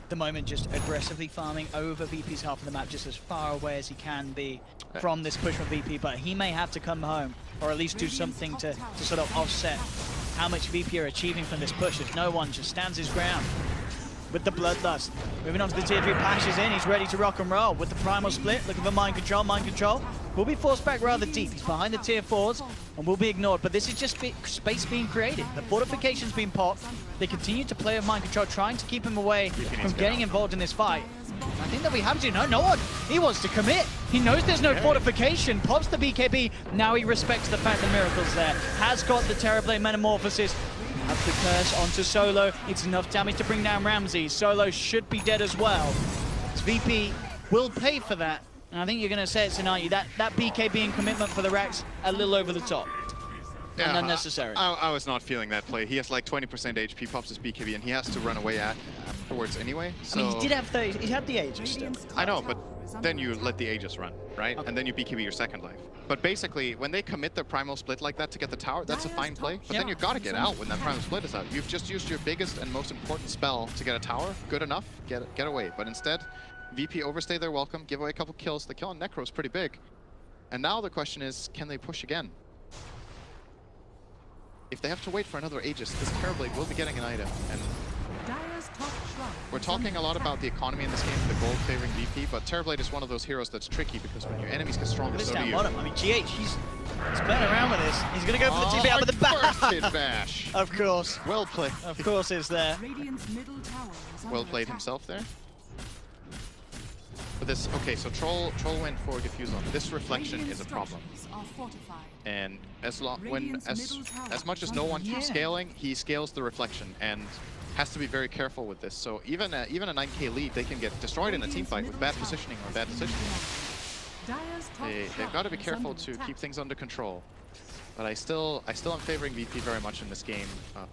S5: The moment just aggressively farming over VP's half of the map, just as far away as he can be from this push from VP, but he may have to come home, or at least do something to sort of offset how much VP are achieving from this push if no one just stands his ground. with the Bloodlust. Moving on to the tier 3, Pashes in, he's ready to rock and roll with the primal split, looking for mind control. Mind control will be forced back rather deep. He's behind the tier 4s and will be ignored, but this is just space being created. The fortification's been popped. They continue to play with mind control, trying to keep him away from getting involved in this fight. I think that we have to. No one. He wants to commit. He knows there's no fortification. Pops the BKB. Now he respects the fact that Miracle's there. Has got the Terrorblade Metamorphosis. Have the curse onto Solo. It's enough damage to bring down Ramsey. Solo should be dead as well. This VP will pay for that. And I think you're going to say it tonight. That BKB and commitment for the Rax a little over the top. And unnecessary.
S6: I was not feeling that play. He has like 20% HP, pops his BKB, and he has to run away afterwards anyway. So...
S5: I mean, he did have 30. He had the Aegis still.
S6: I know, but then you let the Aegis run, right? Okay. And then you BKB your second life. But basically, when they commit their primal split like that to get the tower, that's a fine play. But then you gotta get out when that primal split is out. You've just used your biggest and most important spell to get a tower. Good enough, get away. But instead, VP overstay their welcome, give away a couple kills. The kill on Necro is pretty big. And now the question is, can they push again? If they have to wait for another Aegis, this Terrorblade will be getting an item. And we're talking a lot about the economy in this game, the gold favoring VP, but Terrorblade is one of those heroes that's tricky because when your enemies get stronger, so do you.
S5: I mean, GH, he's playing around with this. He's going to go for the TP out with the bash.
S6: Bash.
S5: Of course.
S6: Well played.
S5: Of course it's there.
S6: Well played himself there. But this, okay, so Troll went for Diffuse on. This reflection is a problem. And as much as no one keeps scaling, he scales the reflection and has to be very careful with this. So even a 9k lead, they can get destroyed in a team fight with bad positioning or bad positioning. They've got to be careful to keep things under control. But I still am favoring VP very much in this game,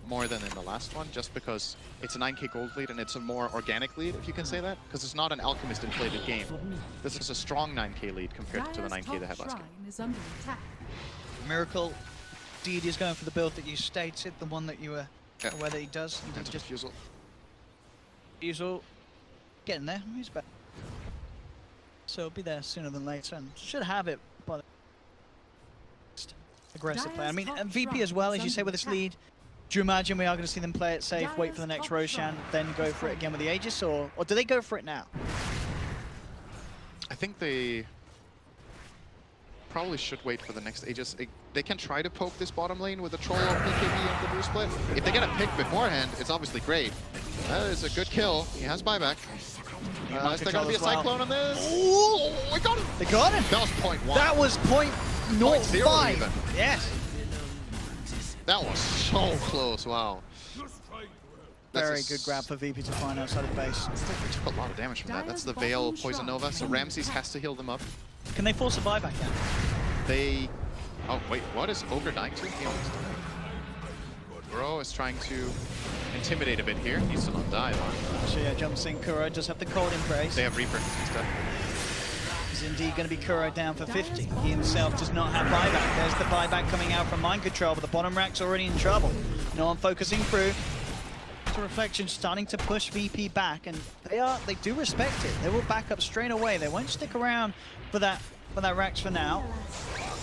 S6: more than in the last one, just because it's a 9k gold lead and it's a more organic lead, if you can say that, because it's not an Alchemist inflated game. This is a strong 9k lead compared to the 9k they had last game.
S5: Miracle, Deed is going for the build that you stated, the one that you were aware that he does.
S6: And just Refusal.
S5: Refusal, getting there, he's back. So it'll be there sooner than later, and should have it by the aggressive play. I mean, and VP as well, as you say, with this lead, do you imagine we are going to see them play it safe, wait for the next Roshan, then go for it again with the Aegis, or do they go for it now?
S6: I think they probably should wait for the next Aegis. They can try to poke this bottom lane with a Troll or BKB and the blue split. If they get a pick beforehand, it's obviously great. That is a good kill. He has buyback. Is there going to be a Cyclone on this?
S5: Ooh,
S6: we got him!
S5: They got him!
S6: That was .1.
S5: That was .05 even. Yes.
S6: That was so close, wow.
S5: Very good grab for VP to find outside of base.
S6: They took a lot of damage from that. That's the Veil Poison Nova, so Ramses has to heal them up.
S5: Can they force a buyback then?
S6: They... Oh, wait, what is Ogre dying to? Bro is trying to intimidate a bit here. Needs to not die, though.
S5: So yeah, jumps in. Kuro does have the cold embrace.
S6: They have Reaper instead.
S5: He's indeed going to be Kuro down for 50. He himself does not have buyback. There's the buyback coming out from Mind Control, but the bottom rack's already in trouble. No one focusing through. The Reflection starting to push VP back, and they do respect it. They will back up straight away. They won't stick around for that Rax for now.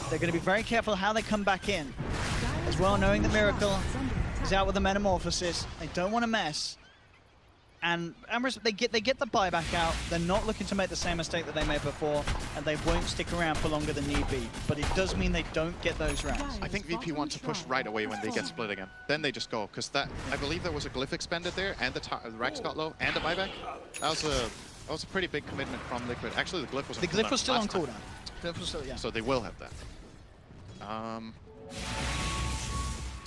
S5: They're going to be very careful how they come back in. As well, knowing that Miracle is out with the Metamorphosis. They don't want to mess. And they get the buyback out. They're not looking to make the same mistake that they made before, and they won't stick around for longer than need be. But it does mean they don't get those rounds.
S6: I think VP want to push right away when they get split again. Then they just go, because I believe there was a glyph expended there, and the Rax got low, and a buyback. That was a pretty big commitment from Liquid. Actually, the glyph was on cooldown.
S5: The glyph was still on cooldown. Glyph was still, yeah.
S6: So they will have that.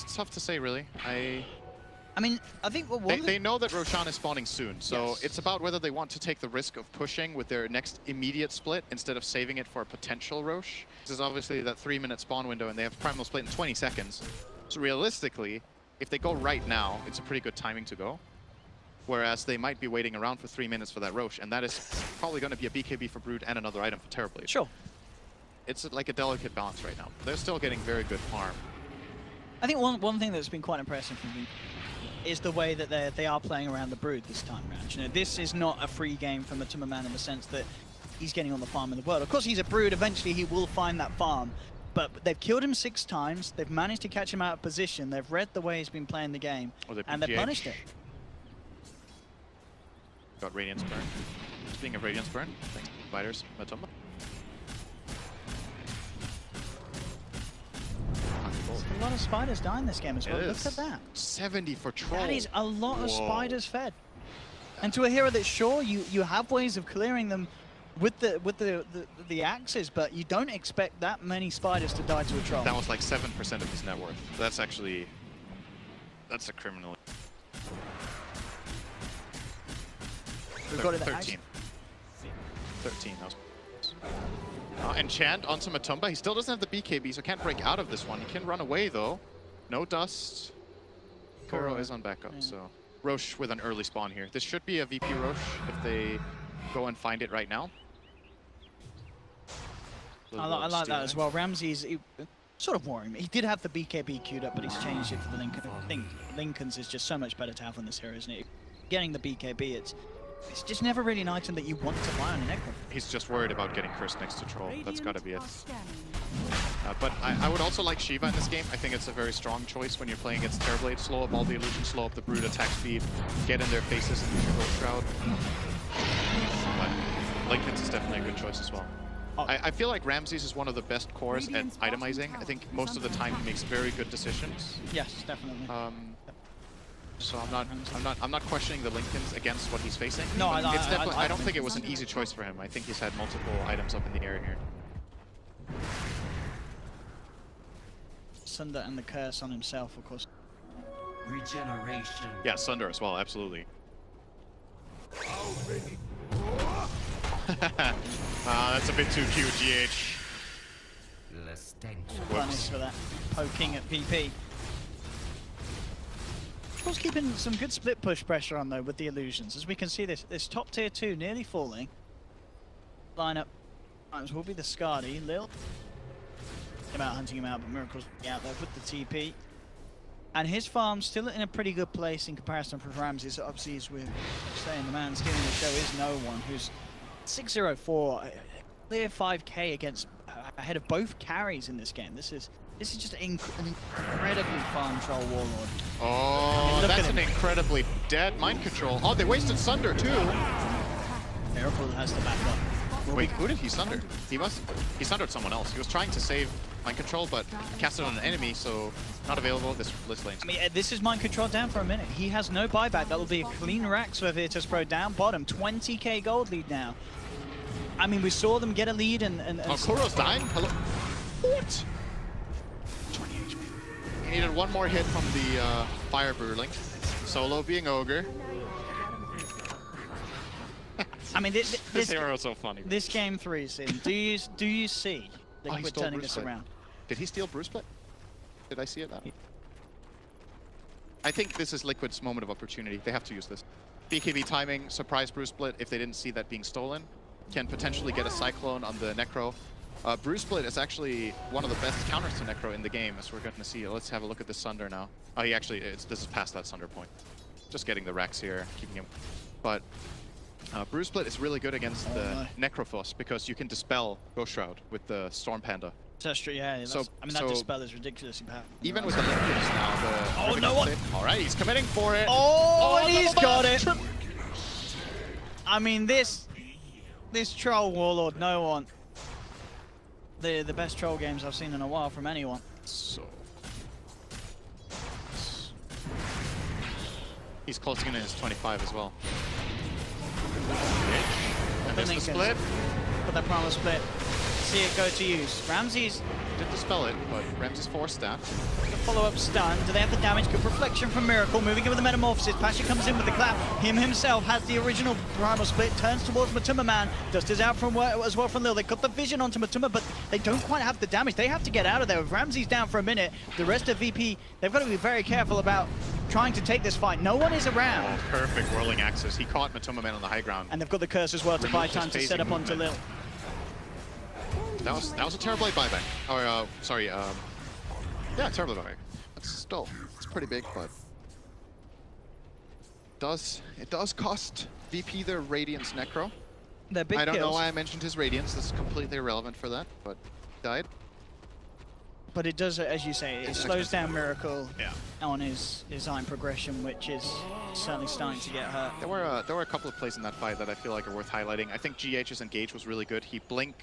S6: It's tough to say, really.
S5: I mean, I think
S6: they know that Roshan is spawning soon, so yes. It's about whether they want to take the risk of pushing with their next immediate split instead of saving it for a potential Rosh. This is obviously that 3-minute spawn window, and they have Primal Split in 20 seconds. So realistically, if they go right now, it's a pretty good timing to go. Whereas they might be waiting around for 3 minutes for that Rosh, and that is probably going to be a BKB for Brood and another item for Terrorblade.
S5: Sure.
S6: It's like a delicate balance right now. They're still getting very good farm.
S5: I think one thing that's been quite impressive for me is the way that they are playing around the Brood this time around. You know, this is not a free game from Matuma in the sense that he's getting on the farm in the world. Of course, he's a Brood. Eventually, he will find that farm. But they've killed him 6 times. They've managed to catch him out of position. They've read the way he's been playing the game, and they've punished it.
S6: Got Radiance Burn. Speaking of Radiance Burn, thanks Spiders, Matumba.
S5: A lot of spiders die in this game as well.
S6: It
S5: Look
S6: is.
S5: at that.
S6: 70 for Troll.
S5: That is a lot of
S6: Whoa.
S5: spiders fed. And to a hero that sure you have ways of clearing them with the axes, but you don't expect that many spiders to die to a troll.
S6: That was like 7% of his net worth. That's actually, that's a criminal.
S5: We've got it at
S6: 13. 13. That was. Enchant onto Matumba. He still doesn't have the BKB, so can't break out of this one. He can run away though. No dust. Kuro is on backup, so Roche with an early spawn here. This should be a VP Roche if they go and find it right now.
S5: I like that as well. Ramsey's sort of worrying me. He did have the BKB queued up, but he's changed it for the Lincoln. I think Lincoln's is just so much better to have on this hero, isn't it? Getting the BKB, it's just never really an item that you want to buy on an Necro.
S6: He's just worried about getting cursed next to Troll. That's gotta be it. But I would also like Shiva in this game. I think it's a very strong choice when you're playing against Terrorblade. Slow up all the illusions, slow up the Brood attack speed, get in their faces and use your Gold Shroud. But Lincoln's is definitely a good choice as well. I feel like Ramses is one of the best cores at itemizing. I think most of the time he makes very good decisions.
S5: Yes, definitely.
S6: So I'm not questioning the Lincolns against what he's facing.
S5: No,
S6: I don't think it was an easy choice for him. I think he's had multiple items up in the air here.
S5: Sunder and the curse on himself, of course.
S7: Regeneration.
S6: Yeah, Sunder as well, absolutely. That's a bit too cute, GH.
S5: Punish for that poking at VP. Troll's keeping some good split push pressure on though with the illusions. As we can see, this top tier 2 nearly falling. Lineup times will be the Skadi. Lil hunting him out, but Miracle's out there with the TP. And his farm's still in a pretty good place in comparison for Ramses. Obviously, as we're saying, the man stealing the show is no one. Who's 604, clear 5k against ahead of both carries in this game. This is just an incredibly fun Troll Warlord.
S6: Oh, that's an incredibly dead mind control. Oh, they wasted Sunder too.
S5: Miracle has to back up.
S6: Wait, who did he sunder? He sundered someone else. He was trying to save mind control, but cast it on an enemy, so not available this lane.
S5: I mean, this is mind control down for a minute. He has no buyback. That will be a clean Rax for Virtus Pro down bottom. 20k gold lead now. I mean, we saw them get a lead and
S6: oh, Kuro's dying? Hello? What? 20 HP. He needed one more hit from the Fire Burling. Solo being Ogre.
S5: I mean,
S6: this hero is so funny.
S5: This game 3 scene. Do you see Liquid turning this around?
S6: Did he steal Bruce Split? Did I see it? I think this is Liquid's moment of opportunity. They have to use this. BKB timing, surprise Bruce Split if they didn't see that being stolen. Can potentially get a Cyclone on the Necro. Bruce Split is actually one of the best counters to Necro in the game, as we're going to see. Let's have a look at this Sunder now. Oh, he actually, this is past that Sunder point. Just getting the Rex here, keeping him. But Bruce Split is really good against the Necrophos because you can dispel Ghost Shroud with the Storm Panda.
S5: That's true, yeah. I mean, that dispel is ridiculously powerful.
S6: Even with the Liquids now,
S5: oh, no one!
S6: Alright, he's committing for it.
S5: Oh, and he's got it! I mean, this Troll Warlord, no one. The best Troll games I've seen in a while from anyone.
S6: So he's closing in his 25 as well. And there's the split.
S5: Put that Primal Split. See it go to use. Ramses
S6: did dispel it, but Ramses forced that.
S5: The follow-up stun. Do they have the damage? Good reflection from Miracle. Moving in with the Metamorphosis. Pasha comes in with the clap. Him himself has the original Primal Split. Turns towards Matumba Man. Dust is out from as well from Lil. They got the vision onto Matumba, but they don't quite have the damage. They have to get out of there. With Ramses down for a minute, the rest of VP, they've got to be very careful about trying to take this fight. No one is around.
S6: Oh, perfect whirling axis. He caught Matumba Man on the high ground.
S5: And they've got the curse as well to buy time to set up onto Lil.
S6: That was a Terrorblade buyback. Oh, sorry. Yeah, Terrorblade buyback. It's pretty big, but it does cost VP their Radiance Necro.
S5: They're big
S6: I don't know
S5: kills.
S6: why I mentioned his Radiance. This is completely irrelevant for that, but died.
S5: But it does, as you say, it slows down Miracle
S6: Yeah.
S5: on his iron progression, which is certainly starting to get hurt.
S6: There were a couple of plays in that fight that I feel like are worth highlighting. I think GH's engage was really good. He blink,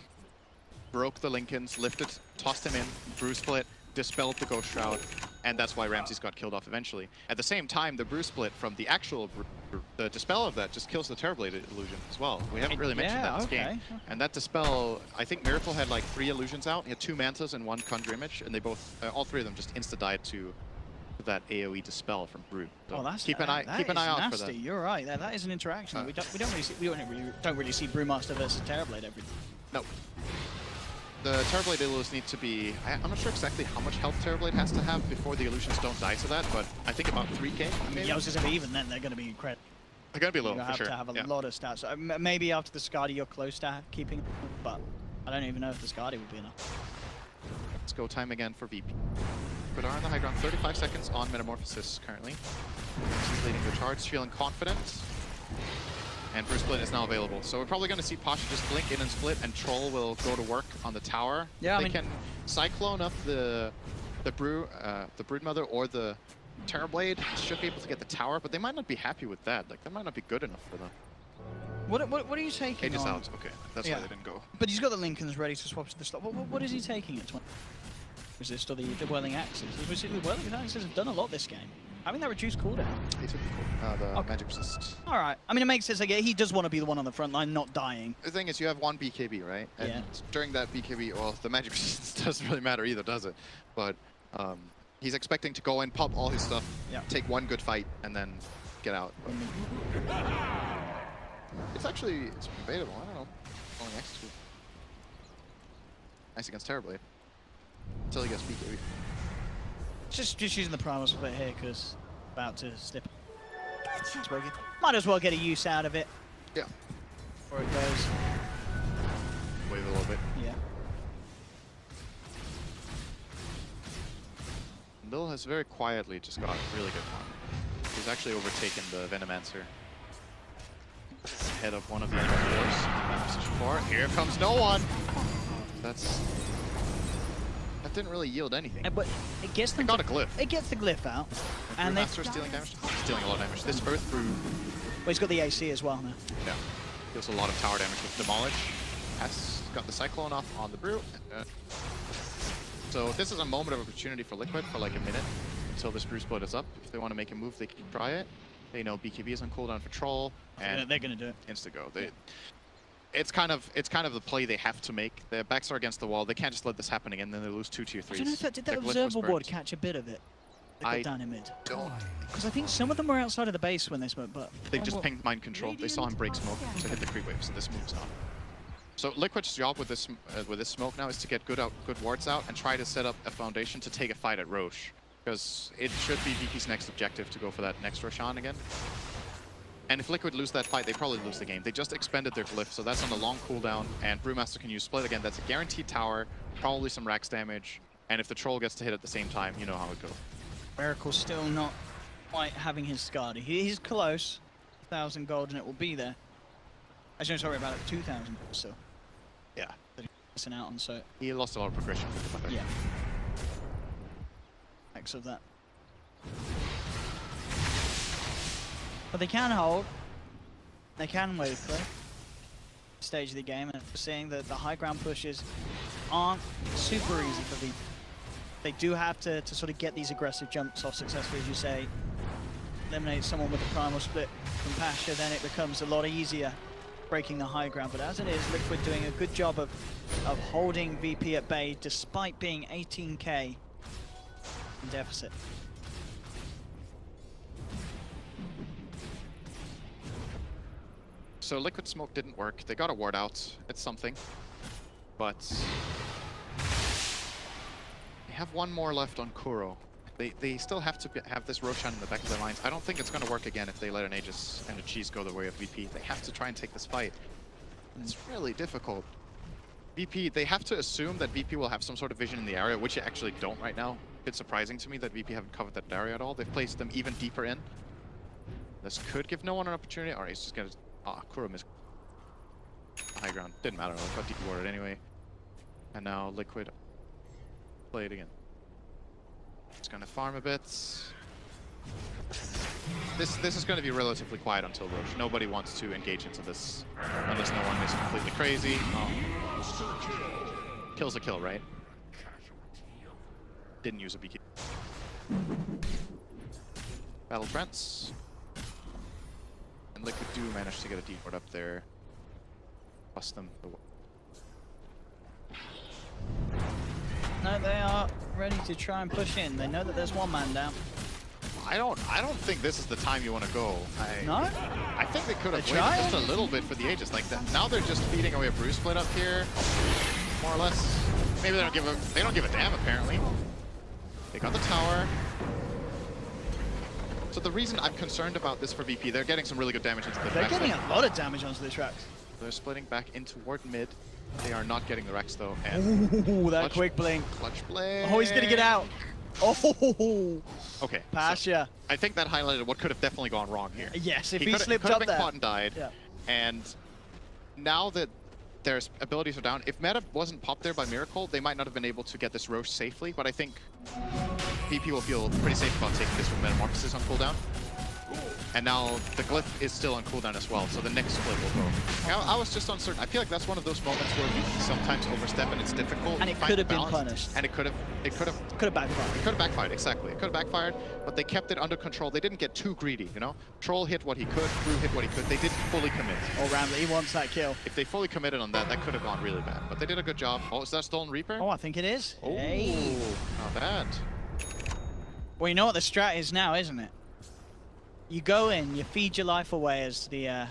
S6: broke the Lincolns, lifted, tossed him in, Brew Split, dispelled the Ghost Shroud, and that's why Ramses got killed off eventually. At the same time, the Brew Split from the actual the dispel of that just kills the Terrorblade illusion as well. We haven't really mentioned that in this game. And that dispel, I think Miracle had like 3 illusions out. He had 2 Mantas and 1 Conjure Image, and they both, all 3 of them just insta-died to that AoE dispel from Brew. So
S5: Oh, that's
S6: keep an eye out
S5: nasty.
S6: for that.
S5: You're right. That is an interaction. We don't really see Brewmaster versus Terrorblade every.
S6: No. The Terrorblade illusions need to be... I'm not sure exactly how much health Terrorblade has to have before the illusions don't die to that, but I think about 3k. Maybe.
S5: Yeah, I was just saying, even then, they're going to be incredible.
S6: They're going to be low,
S5: You
S6: for
S5: have
S6: sure.
S5: to have a
S6: Yeah.
S5: lot of stats. Maybe after the Skadi, you're close to keeping, but I don't even know if the Skadi will be enough.
S6: Let's go time again for VP. But are on the high ground, 35 seconds on Metamorphosis currently. He's leading the charge, feeling confident. And Brew Split is now available. So we're probably going to see Pasha just blink in and split, and Troll will go to work on the tower.
S5: Yeah,
S6: they can Cyclone up the Broodmother or the Terrorblade. Should be able to get the tower, but they might not be happy with that. Like, that might not be good enough for them.
S5: What are you taking
S6: Aegis
S5: on?
S6: out. Okay, that's why they didn't go.
S5: But he's got the Lincolns ready to swap to the slot. What is he taking at 20? Is this still the Whirling Axes? The Whirling Axes have done a lot this game. Having that reduced cooldown.
S6: He took the Magic Resist.
S5: All right. I mean, it makes sense. Like, he does want to be the one on the front line, not dying.
S6: The thing is, you have 1 BKB, right? And
S5: Yeah.
S6: during that BKB, well, the Magic Resistance doesn't really matter either, does it? But he's expecting to go in, pop all his stuff, take 1 good fight, and then get out. But it's debatable. I don't know. Only X2. Nice against Terrorblade. Until he gets BKB.
S5: Just using the Primal Split here because about to slip. Might as well get a use out of it.
S6: Yeah.
S5: Before it goes.
S6: Wave a little bit.
S5: Yeah.
S6: Bill has very quietly just got really good farm. He's actually overtaken the Venomancer. Ahead of one of the other fours. Position 4. Here comes no one! That didn't really yield anything.
S5: But it gets them.
S6: It got a glyph.
S5: It gets the glyph out. And
S6: Master stealing damage? Stealing a lot of damage. This Earth Brew...
S5: Well, he's got the AC as well now.
S6: Yeah. Deals a lot of tower damage with Demolish. Has got the Cyclone off on the Brew. So this is a moment of opportunity for Liquid for like a minute until this Brew Split is up. If they want to make a move, they can try it. They know BKB is on cooldown for Troll. And
S5: they're going to do it.
S6: Insta-go. It's kind of the play they have to make. Their backs are against the wall. They can't just let this happen again. Then they lose 2 tier 3s.
S5: I don't know if did that observer ward catch a bit of it? They got down in mid.
S6: Don't.
S5: Because I think some of them were outside of the base when they smoked, but
S6: They just pinged mind control. They saw him break smoke to hit the creep wave, so this moves on. So Liquid's job with this smoke now is to get good wards out and try to set up a foundation to take a fight at Roche, because it should be VP's next objective to go for that next Roshan again. And if Liquid lose that fight, they probably lose the game. They just expended their glyph, so that's on the long cooldown, and Brewmaster can use Split again. That's a guaranteed tower, probably some Rax damage, and if the Troll gets to hit at the same time, you know how it goes.
S5: Miracle's still not quite having his Skadi. He's close. 1,000 gold and it will be there. Actually, sorry about it, 2,000 still.
S6: Yeah.
S5: Missing out on, so...
S6: He lost a lot of progression.
S5: Yeah. X of that. But they can hold. They can wave play. Stage of the game, and we're seeing that the high ground pushes aren't super easy for VP. They do have to sort of get these aggressive jumps off successfully, as you say. Eliminate someone with a primal split from Pasha, then it becomes a lot easier breaking the high ground. But as it is, Liquid doing a good job of holding VP at bay despite being 18k in deficit.
S6: So Liquid Smoke didn't work. They got a ward out. It's something. But they have one more left on Kuro. They still have to have this Roshan in the back of their minds. I don't think it's going to work again if they let an Aegis and a Cheese go the way of VP. They have to try and take this fight. It's really difficult. VP, they have to assume that VP will have some sort of vision in the area, which they actually don't right now. It's surprising to me that VP haven't covered that area at all. They've placed them even deeper in. This could give no one an opportunity. Alright, he's just going to... Ah, Kuro missed high ground. Didn't matter, I got deep warded anyway. And now Liquid play it again. Just gonna farm a bit. This is going to be relatively quiet until Roche. Nobody wants to engage into this unless no one is completely crazy. Oh. Kill's a kill, right? Didn't use a BK. Battle Trents. And Liquid do manage to get a D-ward up there. Bust them.
S5: No, they are ready to try and push in. They know that there's one man down.
S6: I don't think this is the time you want to go.
S5: No?
S6: I think they could have waited just a little bit for the Aegis. Like that. Now they're just feeding away a Bruise Split up here, more or less. Maybe they don't give a damn apparently. They got the tower. So the reason I'm concerned about this for VP, they're getting some really good damage into the
S5: They're
S6: Rex.
S5: getting a lot of damage onto the tracks.
S6: They're splitting back in toward mid. They are not getting the Rex though. And
S5: Ooh, that quick blink.
S6: Clutch blade.
S5: Oh, he's gonna get out. Oh,
S6: okay.
S5: Pasha.
S6: So I think that highlighted what could have definitely gone wrong here.
S5: Yes, if he
S6: could
S5: slipped
S6: have
S5: up
S6: been
S5: there.
S6: caught and died.
S5: Yeah.
S6: And now that their abilities are down, if Meta wasn't popped there by Miracle, they might not have been able to get this Roche safely, but I think VP will feel pretty safe about taking this with Metamorphosis on cooldown. And now the Glyph is still on cooldown as well, so the next split will go. I was just uncertain. I feel like that's one of those moments where VP sometimes overstep and it's difficult.
S5: And it
S6: to
S5: could
S6: find
S5: have been
S6: balance.
S5: punished.
S6: And it could have
S5: backfired.
S6: It could have backfired, exactly. It could have backfired, but they kept it under control. They didn't get too greedy, you know? Troll hit what he could, Brew hit what he could. They didn't fully commit.
S5: Oh, Rambley, he wants that kill.
S6: If they fully committed on that, that could have gone really bad. But they did a good job. Oh, is that Stolen Reaper?
S5: Oh, I think it is.
S6: Oh,
S5: Hey.
S6: not bad.
S5: Well, you know what the strat is now, isn't it? You go in, you feed your life away as the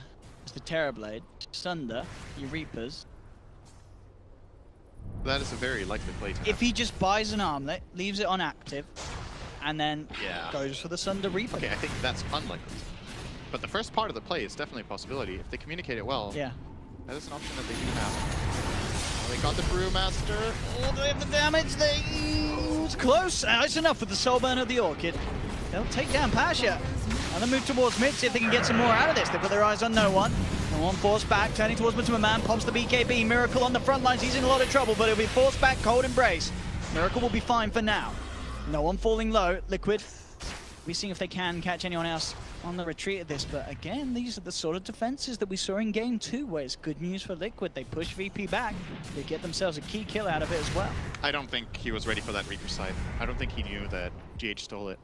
S5: Terrorblade, Sunder, your Reapers.
S6: That is a very likely play to have.
S5: If he just buys an armlet, leaves it on active, and then goes for the Sunder Reaper.
S6: Okay, I think that's unlikely. But the first part of the play is definitely a possibility. If they communicate it well,
S5: Yeah.
S6: that is an option that they do have. They got the Brewmaster.
S5: Oh, they have the damage. It's close. It's enough with the Soul Burn of the Orchid. They'll take down Pasha. And then move towards mid, see if they can get some more out of this. They put their eyes on No One. No One forced back, turning towards Matuma Man, pops the BKB. Miracle on the front lines. He's in a lot of trouble, but he'll be forced back, Cold Embrace. Miracle will be fine for now. No One falling low. Liquid. We're seeing if they can catch anyone else on the retreat of this. But again, these are the sort of defenses that we saw in game 2, where it's good news for Liquid. They push VP back. They get themselves a key kill out of it as well.
S6: I don't think he was ready for that Reaper side. I don't think he knew that GH stole it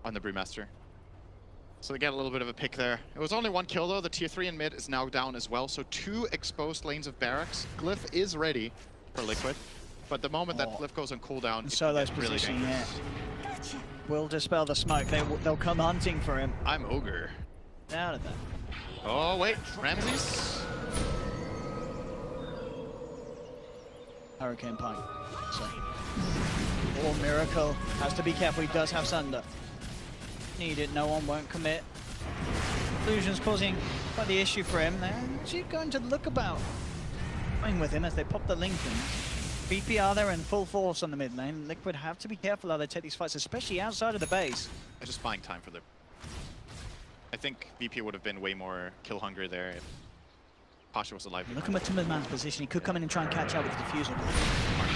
S6: on the Brewmaster. So they get a little bit of a pick there. It was only one kill though. The tier 3 in mid is now down as well. So 2 exposed lanes of barracks. Glyph is ready for Liquid. But the moment that Glyph goes on cooldown, it's
S5: Solo's
S6: really
S5: position,
S6: dangerous.
S5: yeah. Will dispel the smoke. They'll come hunting for him.
S6: I'm Ogre.
S5: Out of that.
S6: Oh wait, Ramses.
S5: Hurricane Pike. So. Or Miracle. Has to be careful. He does have Sunder. Needed. No One won't commit. Illusion's causing quite the issue for him. They're actually going to look about going with him as they pop the Lincoln. VP are there in full force on the mid lane. Liquid have to be careful how they take these fights, especially outside of the base.
S6: They're just buying time for them. I think VP would have been way more kill hungry there if Pasha was alive.
S5: Look at Matuma Man's position. He could come in and try and catch out with the diffuser.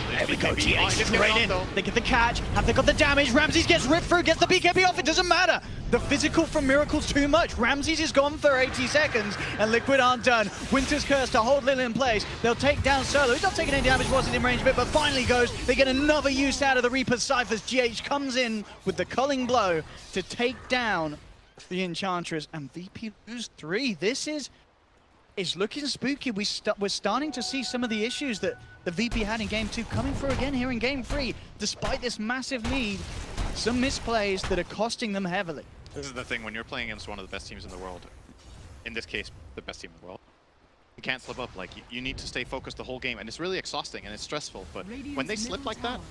S6: There
S5: we go, GH straight in. They get the catch. Have they got the damage? Ramses gets ripped through, gets the BKB off. It doesn't matter. The physical from Miracle's too much. Ramses is gone for 80 seconds, and Liquid aren't done. Winter's Curse to hold Lil in place. They'll take down Solo. He's not taking any damage, wasn't in range of it, but finally goes. They get another use out of the Reaper's Cyphers. GH comes in with the culling blow to take down the Enchantress, and VP lose 3. This is looking spooky. We're starting to see some of the issues that the VP had in game 2 coming through again here in game 3. Despite this massive lead, some misplays that are costing them heavily.
S6: This is the thing, when you're playing against one of the best teams in the world, in this case, the best team in the world, you can't slip up. Like, you need to stay focused the whole game, and it's really exciting and it's stressful, but when they slip like that,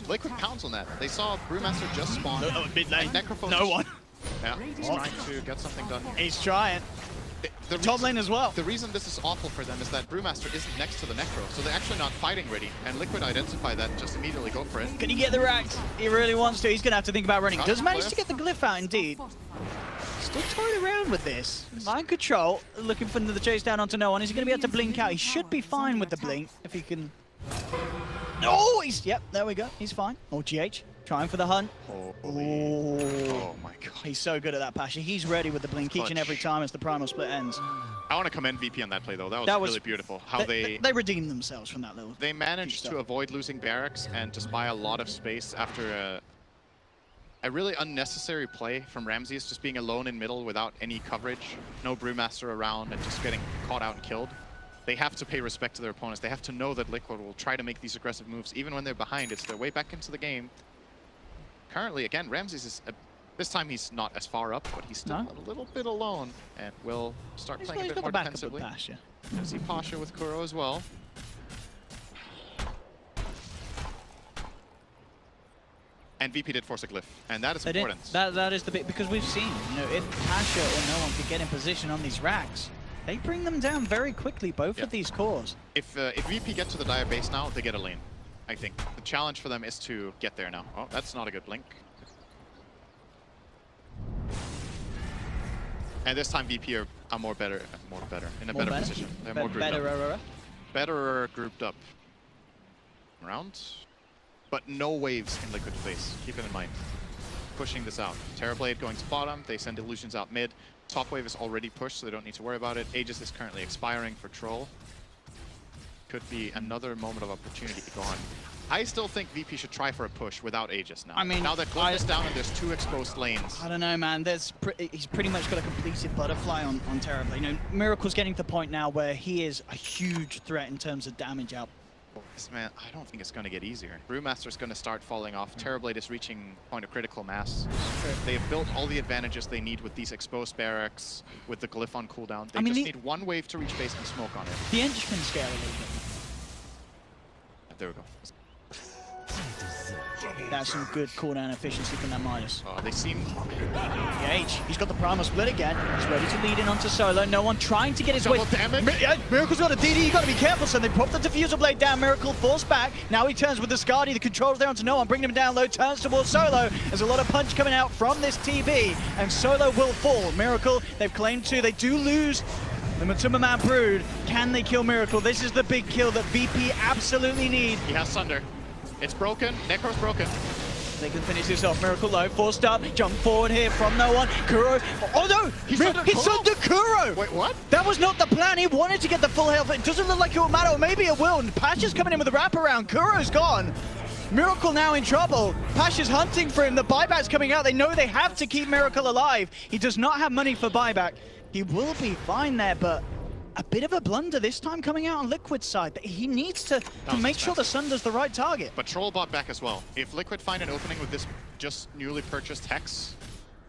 S6: Liquid pounds on that. They saw Brewmaster just spawn.
S5: Mid lane.
S6: Necrophone.
S5: No One.
S6: Yeah, he's trying to get something done here.
S5: He's trying.
S6: The
S5: Top lane as well.
S6: The reason this is awful for them is that Brewmaster isn't next to the Necro, so they're actually not fighting ready, and Liquid identify that and just immediately go for it.
S5: Can he get the racks? He really wants to. He's going to have to think about running. Does manage to get the glyph out, indeed. Still toying around with this. Mind control, looking for the chase down onto No One. Is he going to be able to blink out? He should be fine with the blink, if he can... Oh, he's... Yep, there we go. He's fine. Oh, GH. Trying for the hunt.
S6: Oh my god.
S5: He's so good at that, Pasha. He's ready with the blink each and every time as the primal split ends.
S6: I want to commend VP on that play though. That was really beautiful. How
S5: they redeemed themselves from that little.
S6: They managed to avoid losing barracks and just buy a lot of space after a really unnecessary play from Ramses, just being alone in middle without any coverage, no Brewmaster around, and just getting caught out and killed. They have to pay respect to their opponents. They have to know that Liquid will try to make these aggressive moves even when they're behind. It's their way back into the game. Currently, again, Ramses is, this time he's not as far up, but he's still a little bit alone and will start playing a bit more defensively. I see Pasha with Kuro as well. And VP did force a glyph, and that is important.
S5: That is the bit, because we've seen, you know, if Pasha or no one could get in position on these racks, they bring them down very quickly, both of these cores.
S6: If VP get to the Dire base now, they get a lane, I think. The challenge for them is to get there now. Oh, that's not a good blink. And this time VP are in a better position. They're more grouped up. Better grouped up. Around. But no waves in Liquid face. Keep it in mind. Pushing this out. Terrorblade going to bottom. They send Illusions out mid. Top wave is already pushed, so they don't need to worry about it. Aegis is currently expiring for Troll. Could be another moment of opportunity gone. I still think VP should try for a push without Aegis now.
S5: I mean,
S6: now that Glyph is down and there's 2 exposed lanes.
S5: I don't know, man. He's pretty much got a completed butterfly on Terrorblade. You know, Miracle's getting to the point now where he is a huge threat in terms of damage out.
S6: This man, I don't think it's going to get easier. Brewmaster's going to start falling off. Terrorblade is reaching point of critical mass. They've built all the advantages they need with these exposed barracks, with the Glyph on cooldown. They just need one wave to reach base and smoke on it.
S5: The Engine can scale a little bit.
S6: There we go.
S5: That's some good cooldown efficiency from that Midas.
S6: Oh, they seem...
S5: H, he's got the primal split again. He's ready to lead in onto Solo. No one trying to get his way.
S6: Damage.
S5: Miracle's got a DD, you gotta be careful, so they pop the diffuser blade down. Miracle forced back. Now he turns with the Skadi. The control's there onto no one, bringing him down low, turns towards Solo. There's a lot of punch coming out from this TB, and Solo will fall. Miracle, they've claimed to. They do lose the Matuma Man Brood. Can they kill Miracle? This is the big kill that VP absolutely need.
S6: He has Sunder. It's broken. Necro's broken.
S5: They can finish this off. Miracle low, forced up, jump forward here from no one. Kuro. Oh no! He's under Kuro!
S6: Wait, what?
S5: That was not the plan. He wanted to get the full health. It doesn't look like it will matter, or maybe it will. Pasha's coming in with a wraparound. Kuro's gone. Miracle now in trouble. Pasha's hunting for him. The buyback's coming out. They know they have to keep Miracle alive. He does not have money for buyback. He will be fine there, but a bit of a blunder this time coming out on Liquid's side. He needs to make sure the Sunder's the right target.
S6: But Troll bought back as well. If Liquid find an opening with this just newly purchased Hex,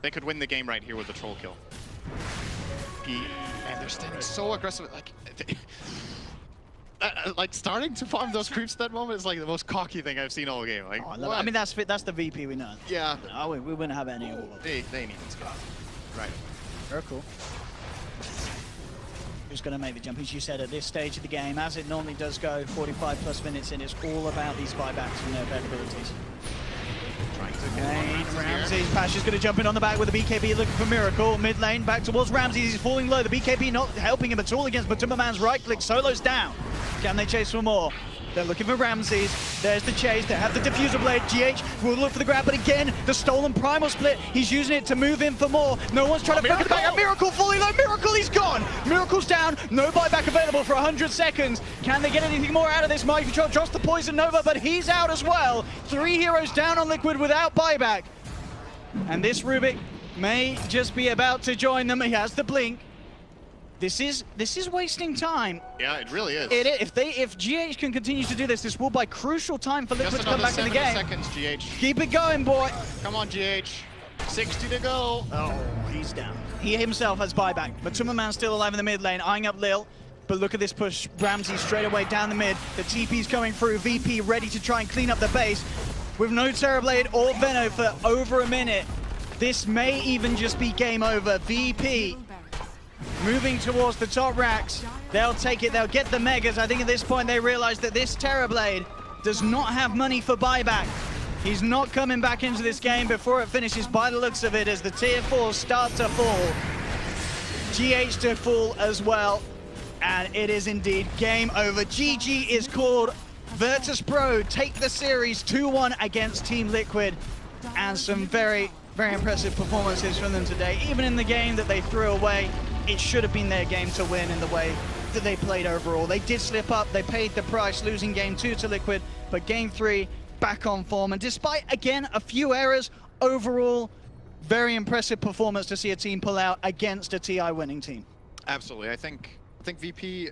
S6: they could win the game right here with the Troll kill. And they're standing so aggressive. Like starting to farm those creeps at that moment is like the most cocky thing I've seen all game. Like,
S5: oh, I mean, that's the VP we know.
S6: Yeah.
S5: No, we wouldn't have any of them.
S6: They need this guy. Right.
S5: Very cool. Who's going to make the jump? As you said, at this stage of the game, as it normally does go, 45 plus minutes in, it's all about these buybacks and their availabilities.
S6: Trying to get
S5: Ramses, Pasha's going to jump in on the back with the BKB looking for Miracle. Mid lane, back towards Ramses, he's falling low. The BKB not helping him at all against Matuma Man's right click. Solo's down. Can they chase for more? They're looking for Ramses. There's the chase. They have the diffuser blade. GH will look for the grab, but again, the stolen primal split. He's using it to move in for more. No one's trying to focus back. Miracle falling low. Miracle, he's gone. Miracle's down. No buyback available for 100 seconds. Can they get anything more out of this? Mighty Control drops the Poison Nova, but he's out as well. 3 heroes down on Liquid without buyback. And this Rubik may just be about to join them. He has the blink. This is wasting time.
S6: Yeah, it really is.
S5: If GH can continue to do this, this will buy crucial time for Liquid to come back in the game.
S6: Seconds, GH.
S5: Keep it going, boy.
S6: Come on, GH. 60 to go.
S5: Oh, he's down. He himself has buyback. Matuma Man still alive in the mid lane, eyeing up Lil. But look at this push. Ramsey straight away down the mid. The TP's coming through. VP ready to try and clean up the base. With no Terrorblade or Veno for over a minute. This may even just be game over. VP moving towards the top racks. They'll take it, they'll get the Megas. I think at this point they realize that this Terrorblade does not have money for buyback. He's not coming back into this game before it finishes by the looks of it as the tier 4s start to fall. GH to fall as well. And it is indeed game over. GG is called Virtus Pro take the series 2-1 against Team Liquid, and some very, very impressive performances from them today. Even in the game that they threw away, it should have been their game to win in the way that they played overall. They did slip up, they paid the price losing game 2 to Liquid, but game 3 back on form. And despite, again, a few errors, overall, very impressive performance to see a team pull out against a TI winning team.
S6: Absolutely. I think VP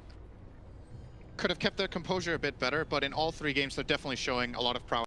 S6: could have kept their composure a bit better, but in all 3 games, they're definitely showing a lot of prowess.